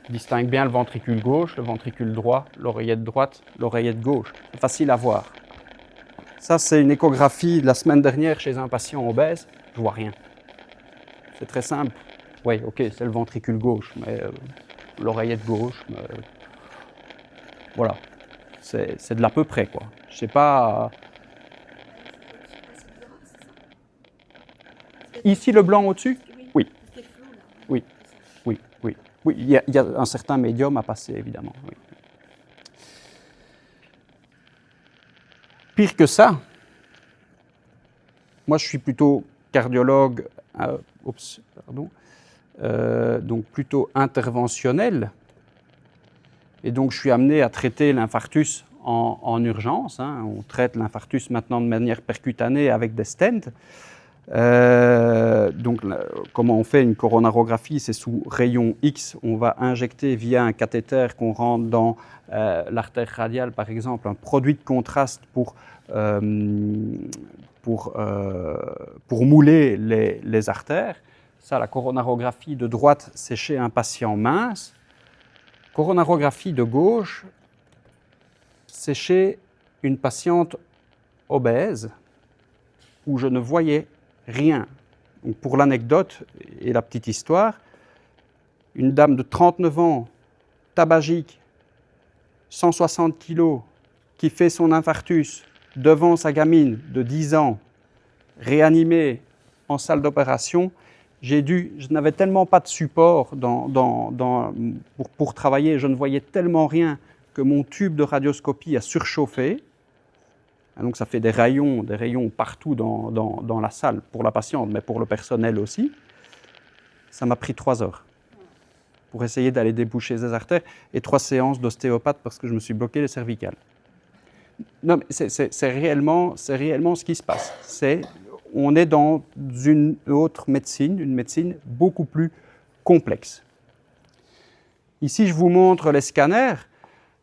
on distingue bien le ventricule gauche, le ventricule droit, l'oreillette droite, l'oreillette gauche. C'est facile à voir. Ça c'est une échographie de la semaine dernière chez un patient obèse, je vois rien. C'est très simple. Oui, ok, c'est le ventricule gauche, mais l'oreillette gauche, voilà, c'est de l'à peu près, quoi. Je sais pas. Ici, le blanc au-dessus? Oui. Oui, oui, oui. Oui, il y a un certain médium à passer, évidemment. Oui. Pire que ça, moi, je suis plutôt cardiologue, donc plutôt interventionnel. Et donc, je suis amené à traiter l'infarctus en urgence. Hein. On traite l'infarctus maintenant de manière percutanée avec des stents. Donc, comment on fait une coronarographie? C'est sous rayon X. On va injecter via un cathéter qu'on rentre dans l'artère radiale, par exemple, un produit de contraste pour mouler les artères. Ça, la coronarographie de droite, c'est chez un patient mince. Coronarographie de gauche, c'est chez une patiente obèse où je ne voyais rien. Donc pour l'anecdote et la petite histoire, une dame de 39 ans, tabagique, 160 kg, qui fait son infarctus devant sa gamine de 10 ans, réanimée en salle d'opération, je n'avais tellement pas de support pour travailler, je ne voyais tellement rien que mon tube de radioscopie a surchauffé. Donc ça fait des rayons partout dans la salle pour la patiente, mais pour le personnel aussi. Ça m'a pris 3 heures pour essayer d'aller déboucher ces artères et 3 séances d'ostéopathe parce que je me suis bloqué les cervicales. Non, mais c'est réellement ce qui se passe. On est dans une autre médecine, une médecine beaucoup plus complexe. Ici, je vous montre les scanners.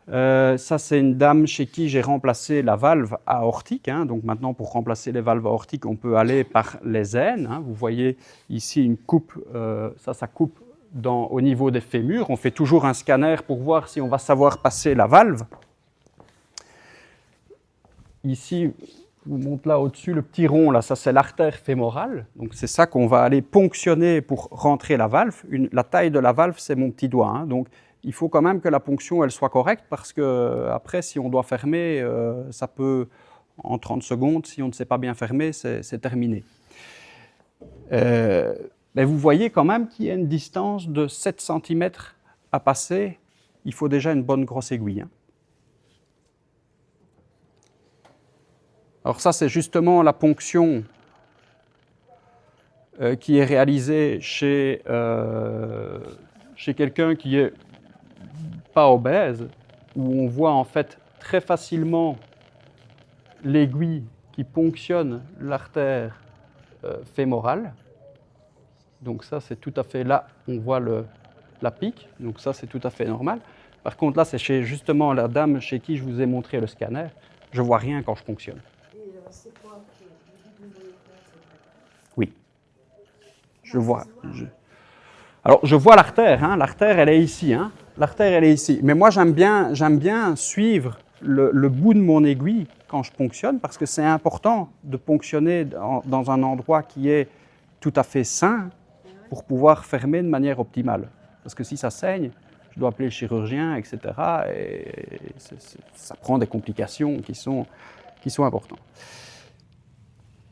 Ça, c'est une dame chez qui j'ai remplacé la valve aortique. Donc maintenant, pour remplacer les valves aortiques, on peut aller par les aines. Vous voyez ici une coupe, ça coupe au niveau des fémurs. On fait toujours un scanner pour voir si on va savoir passer la valve. Ici, je vous montre là au-dessus, le petit rond, là, ça c'est l'artère fémorale. Donc c'est ça qu'on va aller ponctionner pour rentrer la valve. La taille de la valve, c'est mon petit doigt. Donc il faut quand même que la ponction elle soit correcte parce que après, si on doit fermer, ça peut, en 30 secondes, si on ne sait pas bien fermer, c'est terminé. Mais vous voyez quand même qu'il y a une distance de 7 cm à passer. Il faut déjà une bonne grosse aiguille. Alors ça, c'est justement la ponction qui est réalisée chez quelqu'un qui est pas obèse, où on voit en fait très facilement l'aiguille qui ponctionne l'artère fémorale. Donc ça, c'est tout à fait là, on voit la pique, donc ça, c'est tout à fait normal. Par contre, là, c'est chez justement la dame chez qui je vous ai montré le scanner. Je ne vois rien quand je ponctionne. Oui. Je vois. Alors, je vois l'artère. L'artère, elle est ici. L'artère, elle est ici. Mais moi, j'aime bien suivre le bout de mon aiguille quand je ponctionne parce que c'est important de ponctionner dans un endroit qui est tout à fait sain pour pouvoir fermer de manière optimale. Parce que si ça saigne, je dois appeler le chirurgien, etc. Et ça prend des complications qui sont importantes.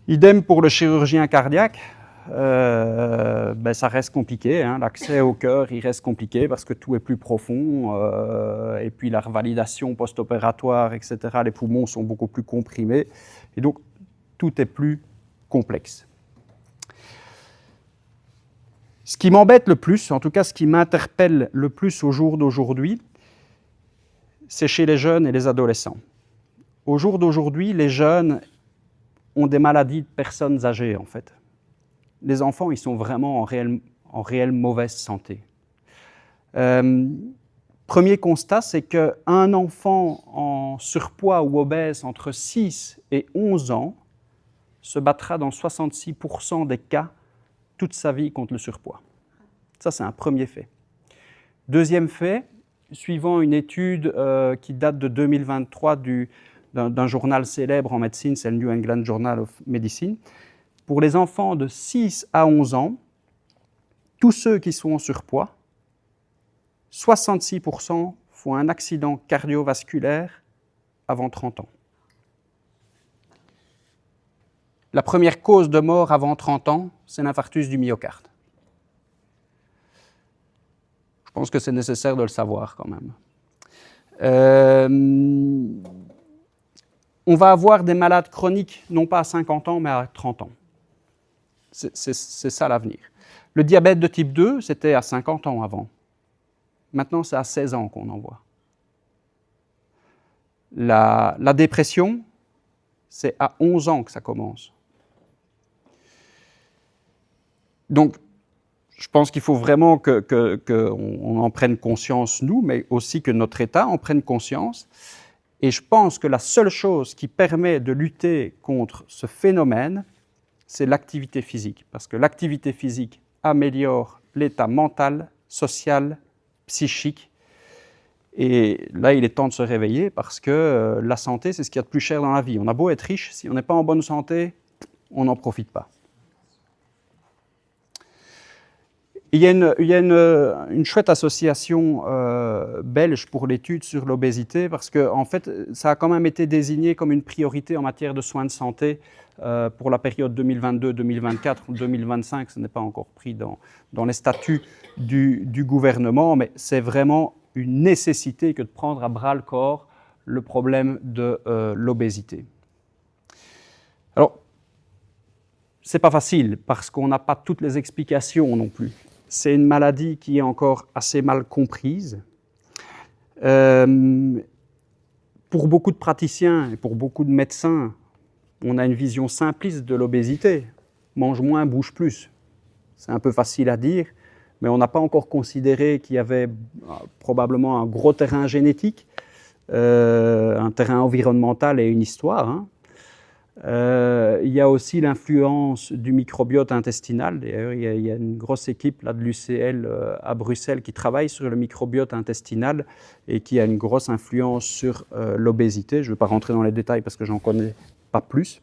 Idem pour le chirurgien cardiaque, ça reste compliqué. L'accès au cœur, il reste compliqué parce que tout est plus profond. Et puis la revalidation post-opératoire, etc. Les poumons sont beaucoup plus comprimés. Et donc, tout est plus complexe. Ce qui m'embête le plus, en tout cas ce qui m'interpelle le plus au jour d'aujourd'hui, c'est chez les jeunes et les adolescents. Au jour d'aujourd'hui, les jeunes ont des maladies de personnes âgées, en fait. Les enfants, ils sont vraiment en réelle mauvaise santé. Premier constat, c'est qu'un enfant en surpoids ou obèse entre 6 et 11 ans se battra dans 66% des cas toute sa vie contre le surpoids. Ça, c'est un premier fait. Deuxième fait, suivant une étude qui date de 2023 d'un journal célèbre en médecine, c'est le New England Journal of Medicine, pour les enfants de 6 à 11 ans, tous ceux qui sont en surpoids, 66% font un accident cardiovasculaire avant 30 ans. La première cause de mort avant 30 ans, c'est l'infarctus du myocarde. Je pense que c'est nécessaire de le savoir quand même. On va avoir des malades chroniques, non pas à 50 ans, mais à 30 ans. C'est ça l'avenir. Le diabète de type 2, c'était à 50 ans avant. Maintenant, c'est à 16 ans qu'on en voit. La dépression, c'est à 11 ans que ça commence. Donc, je pense qu'il faut vraiment qu'on en prenne conscience, nous, mais aussi que notre État en prenne conscience. Et je pense que la seule chose qui permet de lutter contre ce phénomène, c'est l'activité physique. Parce que l'activité physique améliore l'état mental, social, psychique. Et là, il est temps de se réveiller parce que la santé, c'est ce qu'il y a de plus cher dans la vie. On a beau être riche, si on n'est pas en bonne santé, on n'en profite pas. Il y a une chouette association belge pour l'étude sur l'obésité parce que, en fait, ça a quand même été désigné comme une priorité en matière de soins de santé pour la période 2022-2024 ou 2025. Ce n'est pas encore pris dans les statuts du gouvernement, mais c'est vraiment une nécessité que de prendre à bras-le-corps le problème de l'obésité. Alors, ce n'est pas facile parce qu'on n'a pas toutes les explications non plus. C'est une maladie qui est encore assez mal comprise. Pour beaucoup de praticiens et pour beaucoup de médecins, on a une vision simpliste de l'obésité. Mange moins, bouge plus. C'est un peu facile à dire, mais on n'a pas encore considéré qu'il y avait probablement un gros terrain génétique, un terrain environnemental et une histoire, hein. Il y a aussi l'influence du microbiote intestinal. D'ailleurs, il y a une grosse équipe là, de l'UCL à Bruxelles qui travaille sur le microbiote intestinal et qui a une grosse influence sur l'obésité. Je ne vais pas rentrer dans les détails parce que j'en connais pas plus.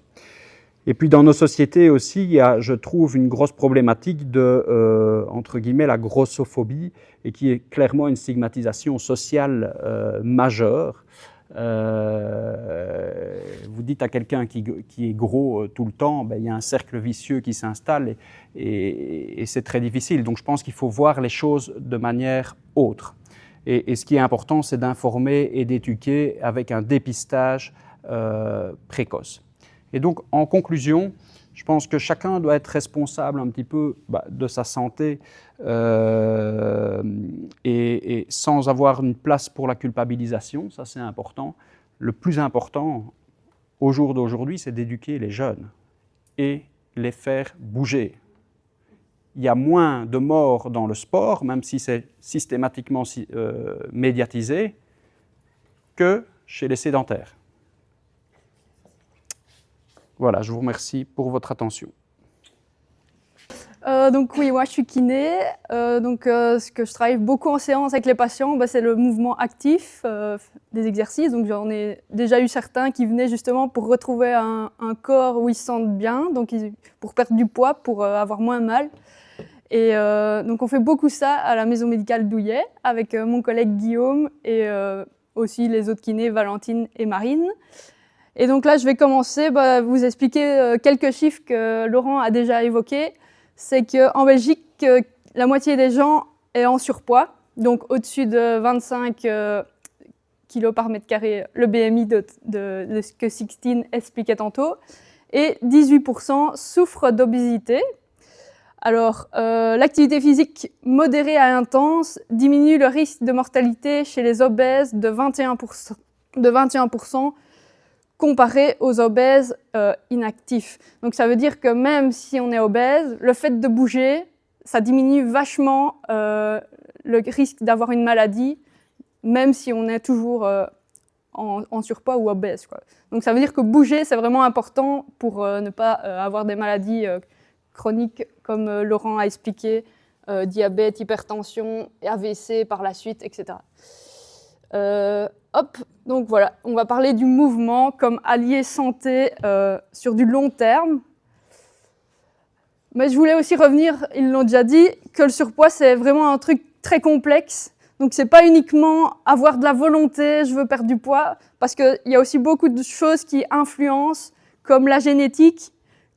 Et puis dans nos sociétés aussi, il y a, je trouve, une grosse problématique de, entre guillemets, la grossophobie et qui est clairement une stigmatisation sociale majeure. Vous dites à quelqu'un qui est gros tout le temps, ben, il y a un cercle vicieux qui s'installe et c'est très difficile. Donc je pense qu'il faut voir les choses de manière autre. Et ce qui est important, c'est d'informer et d'éduquer avec un dépistage précoce. Et donc en conclusion, je pense que chacun doit être responsable un petit peu de sa santé et sans avoir une place pour la culpabilisation, ça c'est important. Le plus important au jour d'aujourd'hui, c'est d'éduquer les jeunes et les faire bouger. Il y a moins de morts dans le sport, même si c'est systématiquement médiatisé, que chez les sédentaires. Voilà, je vous remercie pour votre attention. Donc oui, moi je suis kiné. Ce que je travaille beaucoup en séance avec les patients, c'est le mouvement actif des exercices. Donc j'en ai déjà eu certains qui venaient justement pour retrouver un corps où ils se sentent bien, donc pour perdre du poids, pour avoir moins mal. Et donc on fait beaucoup ça à la maison médicale Douillet avec mon collègue Guillaume et aussi les autres kinés, Valentine et Marine. Et donc là, je vais commencer vous expliquer quelques chiffres que Laurent a déjà évoqués. C'est qu'en Belgique, la moitié des gens est en surpoids, donc au-dessus de 25 kg par mètre carré, le BMI de ce que Sixtine expliquait tantôt, et 18% souffrent d'obésité. Alors, l'activité physique modérée à intense diminue le risque de mortalité chez les obèses de 21%, comparé aux obèses inactifs. Donc ça veut dire que même si on est obèse, le fait de bouger, ça diminue vachement le risque d'avoir une maladie, même si on est toujours en surpoids ou obèse, quoi. Donc ça veut dire que bouger, c'est vraiment important pour ne pas avoir des maladies chroniques comme Laurent a expliqué, diabète, hypertension, AVC par la suite, etc. Donc voilà, on va parler du mouvement comme allié santé sur du long terme. Mais je voulais aussi revenir, ils l'ont déjà dit, que le surpoids c'est vraiment un truc très complexe. Donc c'est pas uniquement avoir de la volonté, je veux perdre du poids, parce qu'il y a aussi beaucoup de choses qui influencent, comme la génétique,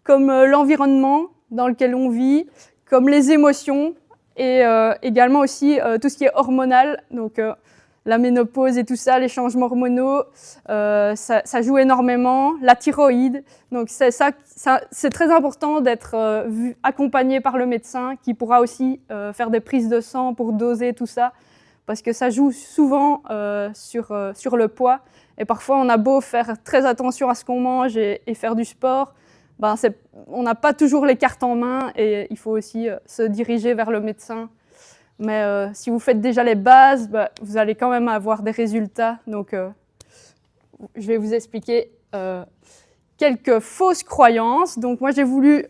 comme l'environnement dans lequel on vit, comme les émotions et également aussi tout ce qui est hormonal, donc la ménopause et tout ça, les changements hormonaux, ça joue énormément, la thyroïde. Donc c'est très important d'être accompagné par le médecin qui pourra aussi faire des prises de sang pour doser tout ça, parce que ça joue souvent sur le poids. Et parfois, on a beau faire très attention à ce qu'on mange et faire du sport, on n'a pas toujours les cartes en main et il faut aussi se diriger vers le médecin. Mais si vous faites déjà les bases, vous allez quand même avoir des résultats. Donc, je vais vous expliquer quelques fausses croyances. Donc moi j'ai voulu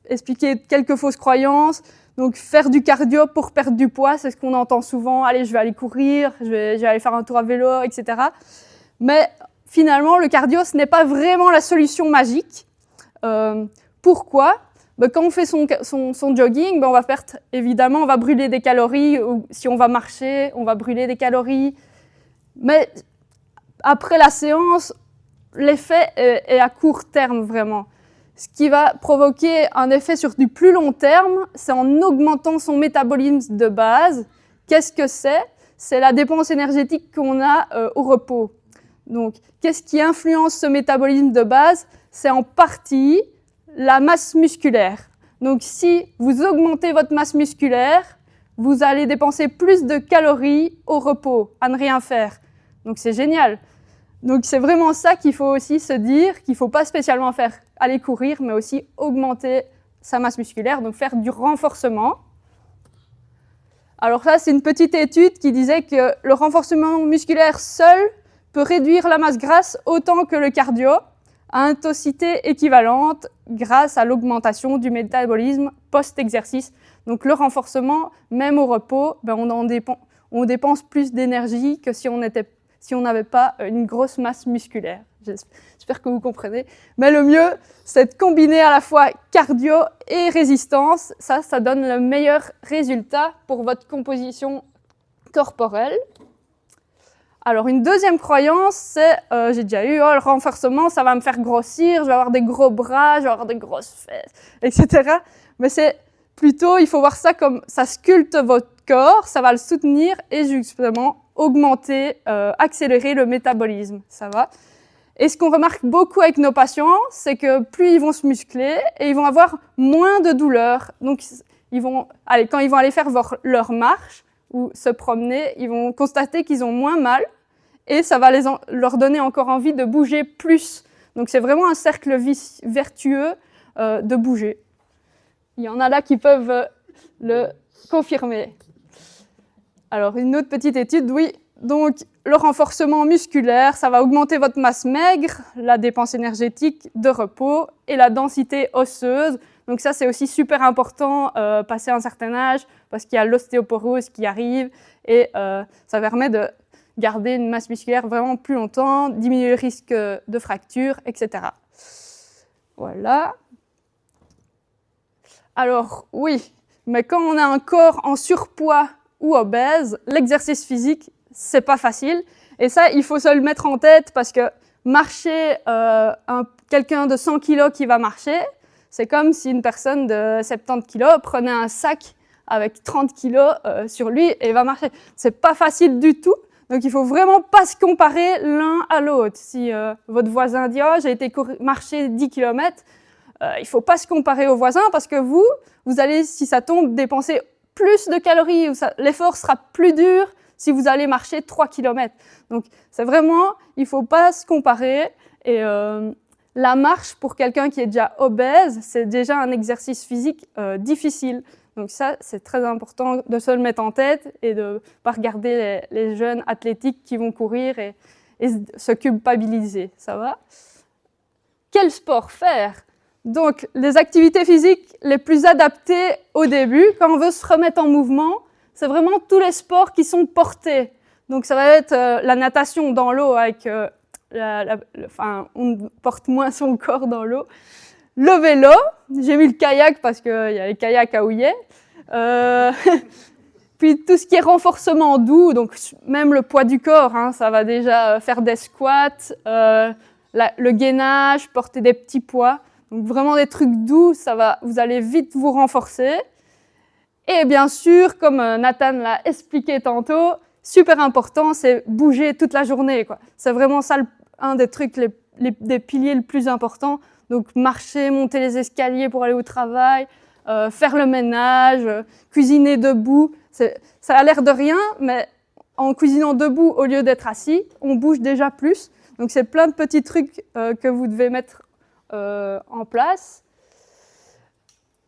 expliquer quelques fausses croyances. Donc faire du cardio pour perdre du poids, c'est ce qu'on entend souvent. Allez, je vais aller courir, je vais aller faire un tour à vélo, etc. Mais finalement, le cardio, ce n'est pas vraiment la solution magique. Pourquoi ? Quand on fait son jogging, on va perdre, évidemment, on va brûler des calories. Ou si on va marcher, on va brûler des calories. Mais après la séance, l'effet est à court terme, vraiment. Ce qui va provoquer un effet sur du plus long terme, c'est en augmentant son métabolisme de base. Qu'est-ce que c'est ? C'est la dépense énergétique qu'on a au repos. Donc, qu'est-ce qui influence ce métabolisme de base ? C'est en partie la masse musculaire. Donc, si vous augmentez votre masse musculaire, vous allez dépenser plus de calories au repos, à ne rien faire. Donc, c'est génial. Donc, c'est vraiment ça qu'il faut aussi se dire, qu'il ne faut pas spécialement faire aller courir, mais aussi augmenter sa masse musculaire, donc faire du renforcement. Alors ça, c'est une petite étude qui disait que le renforcement musculaire seul peut réduire la masse grasse autant que le cardio, à intensité équivalente, grâce à l'augmentation du métabolisme post-exercice. Donc le renforcement, même au repos, on dépense plus d'énergie que si on n'avait pas une grosse masse musculaire. J'espère que vous comprenez. Mais le mieux, c'est de combiner à la fois cardio et résistance. Ça donne le meilleur résultat pour votre composition corporelle. Alors, une deuxième croyance, c'est, j'ai déjà eu, le renforcement, ça va me faire grossir, je vais avoir des gros bras, je vais avoir des grosses fesses, etc. Mais c'est plutôt, il faut voir ça comme ça sculpte votre corps, ça va le soutenir et justement augmenter, accélérer le métabolisme, ça va. Et ce qu'on remarque beaucoup avec nos patients, c'est que plus ils vont se muscler et ils vont avoir moins de douleur. Donc, quand ils vont aller faire leur marche ou se promener, ils vont constater qu'ils ont moins mal et ça va leur donner encore envie de bouger plus. Donc, c'est vraiment un cercle vertueux de bouger. Il y en a là qui peuvent le confirmer. Alors, une autre petite étude, oui. Donc, le renforcement musculaire, ça va augmenter votre masse maigre, la dépense énergétique de repos et la densité osseuse. Donc ça, c'est aussi super important passé un certain âge parce qu'il y a l'ostéoporose qui arrive et ça permet de garder une masse musculaire vraiment plus longtemps, diminuer le risque de fracture, etc. Voilà. Alors, oui, mais quand on a un corps en surpoids ou obèse, l'exercice physique, c'est pas facile. Et ça, il faut se le mettre en tête parce que marcher, quelqu'un de 100 kg qui va marcher, c'est comme si une personne de 70 kg prenait un sac avec 30 kg sur lui et va marcher. C'est pas facile du tout. Donc, il faut vraiment pas se comparer l'un à l'autre. Si votre voisin dit « Oh, j'ai été marcher 10 km », il faut pas se comparer au voisin parce que vous allez, si ça tombe, dépenser plus de calories. L'effort sera plus dur si vous allez marcher 3 km. Donc, c'est vraiment, il faut pas se comparer. Et la marche, pour quelqu'un qui est déjà obèse, c'est déjà un exercice physique difficile. Donc ça, c'est très important de se le mettre en tête et de ne pas regarder les jeunes athlétiques qui vont courir et se culpabiliser. Ça va ? Quel sport faire ? Donc, les activités physiques les plus adaptées au début, quand on veut se remettre en mouvement, c'est vraiment tous les sports qui sont portés. Donc, ça va être la natation dans l'eau avec... on porte moins son corps dans l'eau. Le vélo, j'ai mis le kayak parce qu'il y a les kayaks à Houillet. Puis tout ce qui est renforcement doux, donc même le poids du corps, hein, ça va déjà faire des squats, le gainage, porter des petits poids. Donc vraiment des trucs doux, vous allez vite vous renforcer. Et bien sûr, comme Nathan l'a expliqué tantôt, super important, c'est bouger toute la journée, quoi. C'est vraiment ça un des trucs, des piliers le plus important. Donc marcher, monter les escaliers pour aller au travail, faire le ménage, cuisiner debout. Ça a l'air de rien, mais en cuisinant debout au lieu d'être assis, on bouge déjà plus. Donc c'est plein de petits trucs que vous devez mettre en place.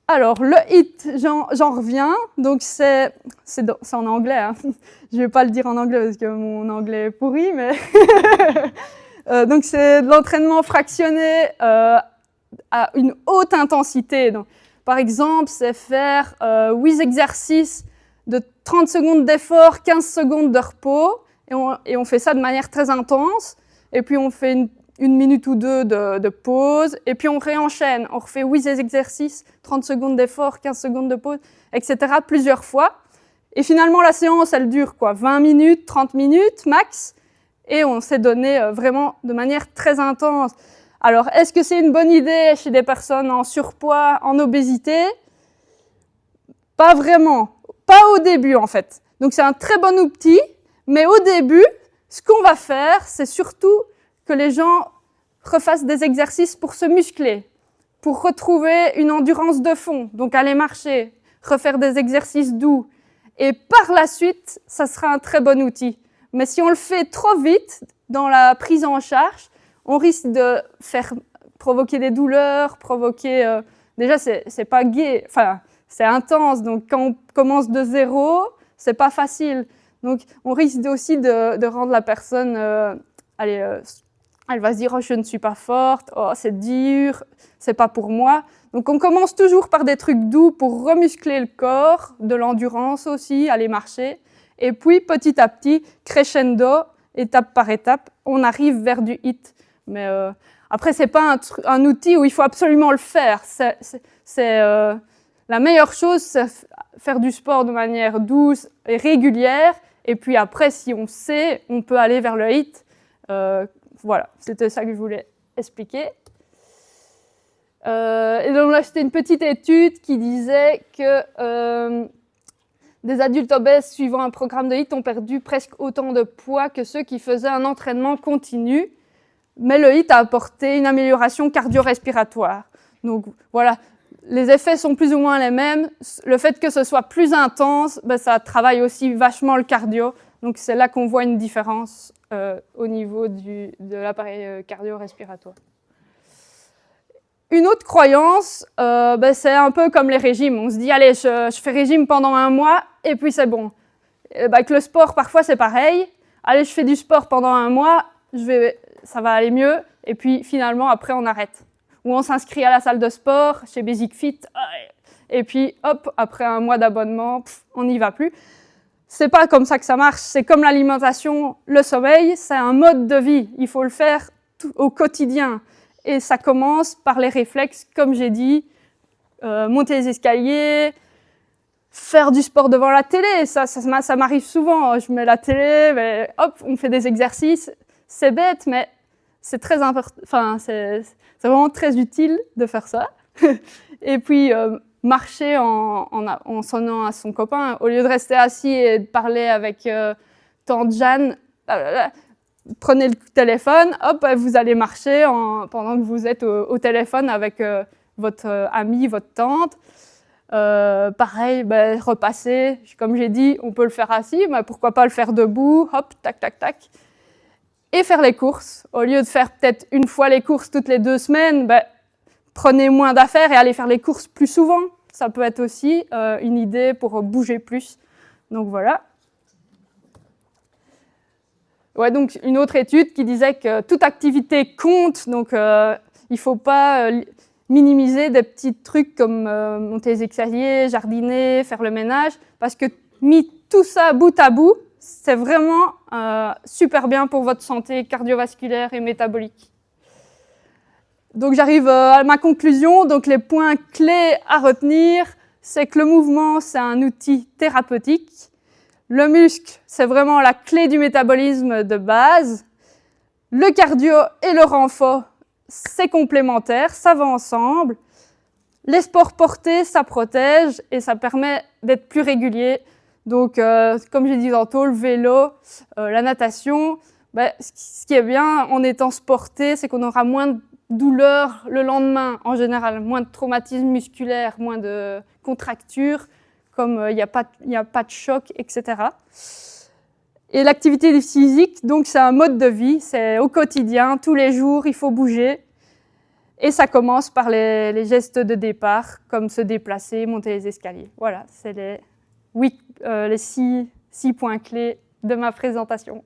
Alors le HIIT, j'en reviens. Donc c'est en anglais. Hein. Je ne vais pas le dire en anglais parce que mon anglais est pourri, mais Donc c'est de l'entraînement fractionné à une haute intensité. Donc, par exemple, c'est faire 8 exercices de 30 secondes d'effort, 15 secondes de repos, et on fait ça de manière très intense, et puis on fait une minute ou deux de pause, et puis on réenchaîne. On refait 8 exercices, 30 secondes d'effort, 15 secondes de pause, etc. plusieurs fois. Et finalement, la séance, elle dure 20 minutes, 30 minutes max, et on s'est donné vraiment de manière très intense. Alors, est-ce que c'est une bonne idée chez des personnes en surpoids, en obésité? Pas vraiment. Pas au début, en fait. Donc, c'est un très bon outil, mais au début, ce qu'on va faire, c'est surtout que les gens refassent des exercices pour se muscler, pour retrouver une endurance de fond, donc aller marcher, refaire des exercices doux. Et par la suite, ça sera un très bon outil. Mais si on le fait trop vite dans la prise en charge, on risque de provoquer des douleurs, déjà, c'est pas gai, enfin, c'est intense. Donc, quand on commence de zéro, c'est pas facile. Donc, on risque aussi de rendre la personne, elle va se dire, oh, je ne suis pas forte, oh, c'est dur, c'est pas pour moi. Donc, on commence toujours par des trucs doux pour remuscler le corps, de l'endurance aussi, aller marcher. Et puis, petit à petit, crescendo, étape par étape, on arrive vers du HIIT. Mais après, c'est pas un outil où il faut absolument le faire. La meilleure chose, c'est faire du sport de manière douce et régulière. Et puis après, si on sait, on peut aller vers le HIIT. Voilà, c'était ça que je voulais expliquer. Et donc là, c'était une petite étude qui disait que des adultes obèses suivant un programme de HIIT ont perdu presque autant de poids que ceux qui faisaient un entraînement continu. Mais le HIIT a apporté une amélioration cardio-respiratoire. Donc voilà, les effets sont plus ou moins les mêmes. Le fait que ce soit plus intense, ça travaille aussi vachement le cardio. Donc c'est là qu'on voit une différence au niveau de l'appareil cardio-respiratoire. Une autre croyance, c'est un peu comme les régimes. On se dit, allez, je fais régime pendant 1 mois et puis c'est bon. Avec le sport, parfois c'est pareil. Allez, je fais du sport pendant 1 mois, ça va aller mieux. Et puis finalement, après, on arrête. Ou on s'inscrit à la salle de sport, chez Basic Fit. Et puis, hop, après 1 mois d'abonnement, on n'y va plus. C'est pas comme ça que ça marche. C'est comme l'alimentation, le sommeil, c'est un mode de vie. Il faut le faire au quotidien. Et ça commence par les réflexes, comme j'ai dit, monter les escaliers, faire du sport devant la télé. Ça m'arrive souvent. Je mets la télé, mais hop, on fait des exercices. C'est bête, mais c'est très important. Enfin, c'est vraiment très utile de faire ça. Et puis, marcher en sonnant à son copain, au lieu de rester assis et de parler avec tante Jeanne, prenez le téléphone, hop, vous allez marcher pendant que vous êtes au téléphone avec votre ami, votre tante. Pareil, repasser, comme j'ai dit, on peut le faire assis, mais pourquoi pas le faire debout, hop, tac, tac, tac. Et faire les courses. Au lieu de faire peut-être 1 fois les courses toutes les 2 semaines, prenez moins d'affaires et allez faire les courses plus souvent. Ça peut être aussi une idée pour bouger plus. Donc voilà. Ouais, donc une autre étude qui disait que toute activité compte, donc il ne faut pas minimiser des petits trucs comme monter les escaliers, jardiner, faire le ménage, parce que mis tout ça bout à bout, c'est vraiment super bien pour votre santé cardiovasculaire et métabolique. Donc j'arrive à ma conclusion. Donc les points clés à retenir, c'est que le mouvement, c'est un outil thérapeutique. Le muscle, c'est vraiment la clé du métabolisme de base. Le cardio et le renfort, c'est complémentaire, ça va ensemble. Les sports portés, ça protège et ça permet d'être plus régulier. Donc, comme j'ai dit tantôt, le vélo, la natation, ce qui est bien en étant sporté, c'est qu'on aura moins de douleurs le lendemain, en général, moins de traumatismes musculaires, moins de contractures, comme il n'y a pas de choc, etc. Et l'activité physique, donc c'est un mode de vie, c'est au quotidien, tous les jours, il faut bouger. Et ça commence par les gestes de départ, comme se déplacer, monter les escaliers. Voilà, c'est les 6 points clés de ma présentation.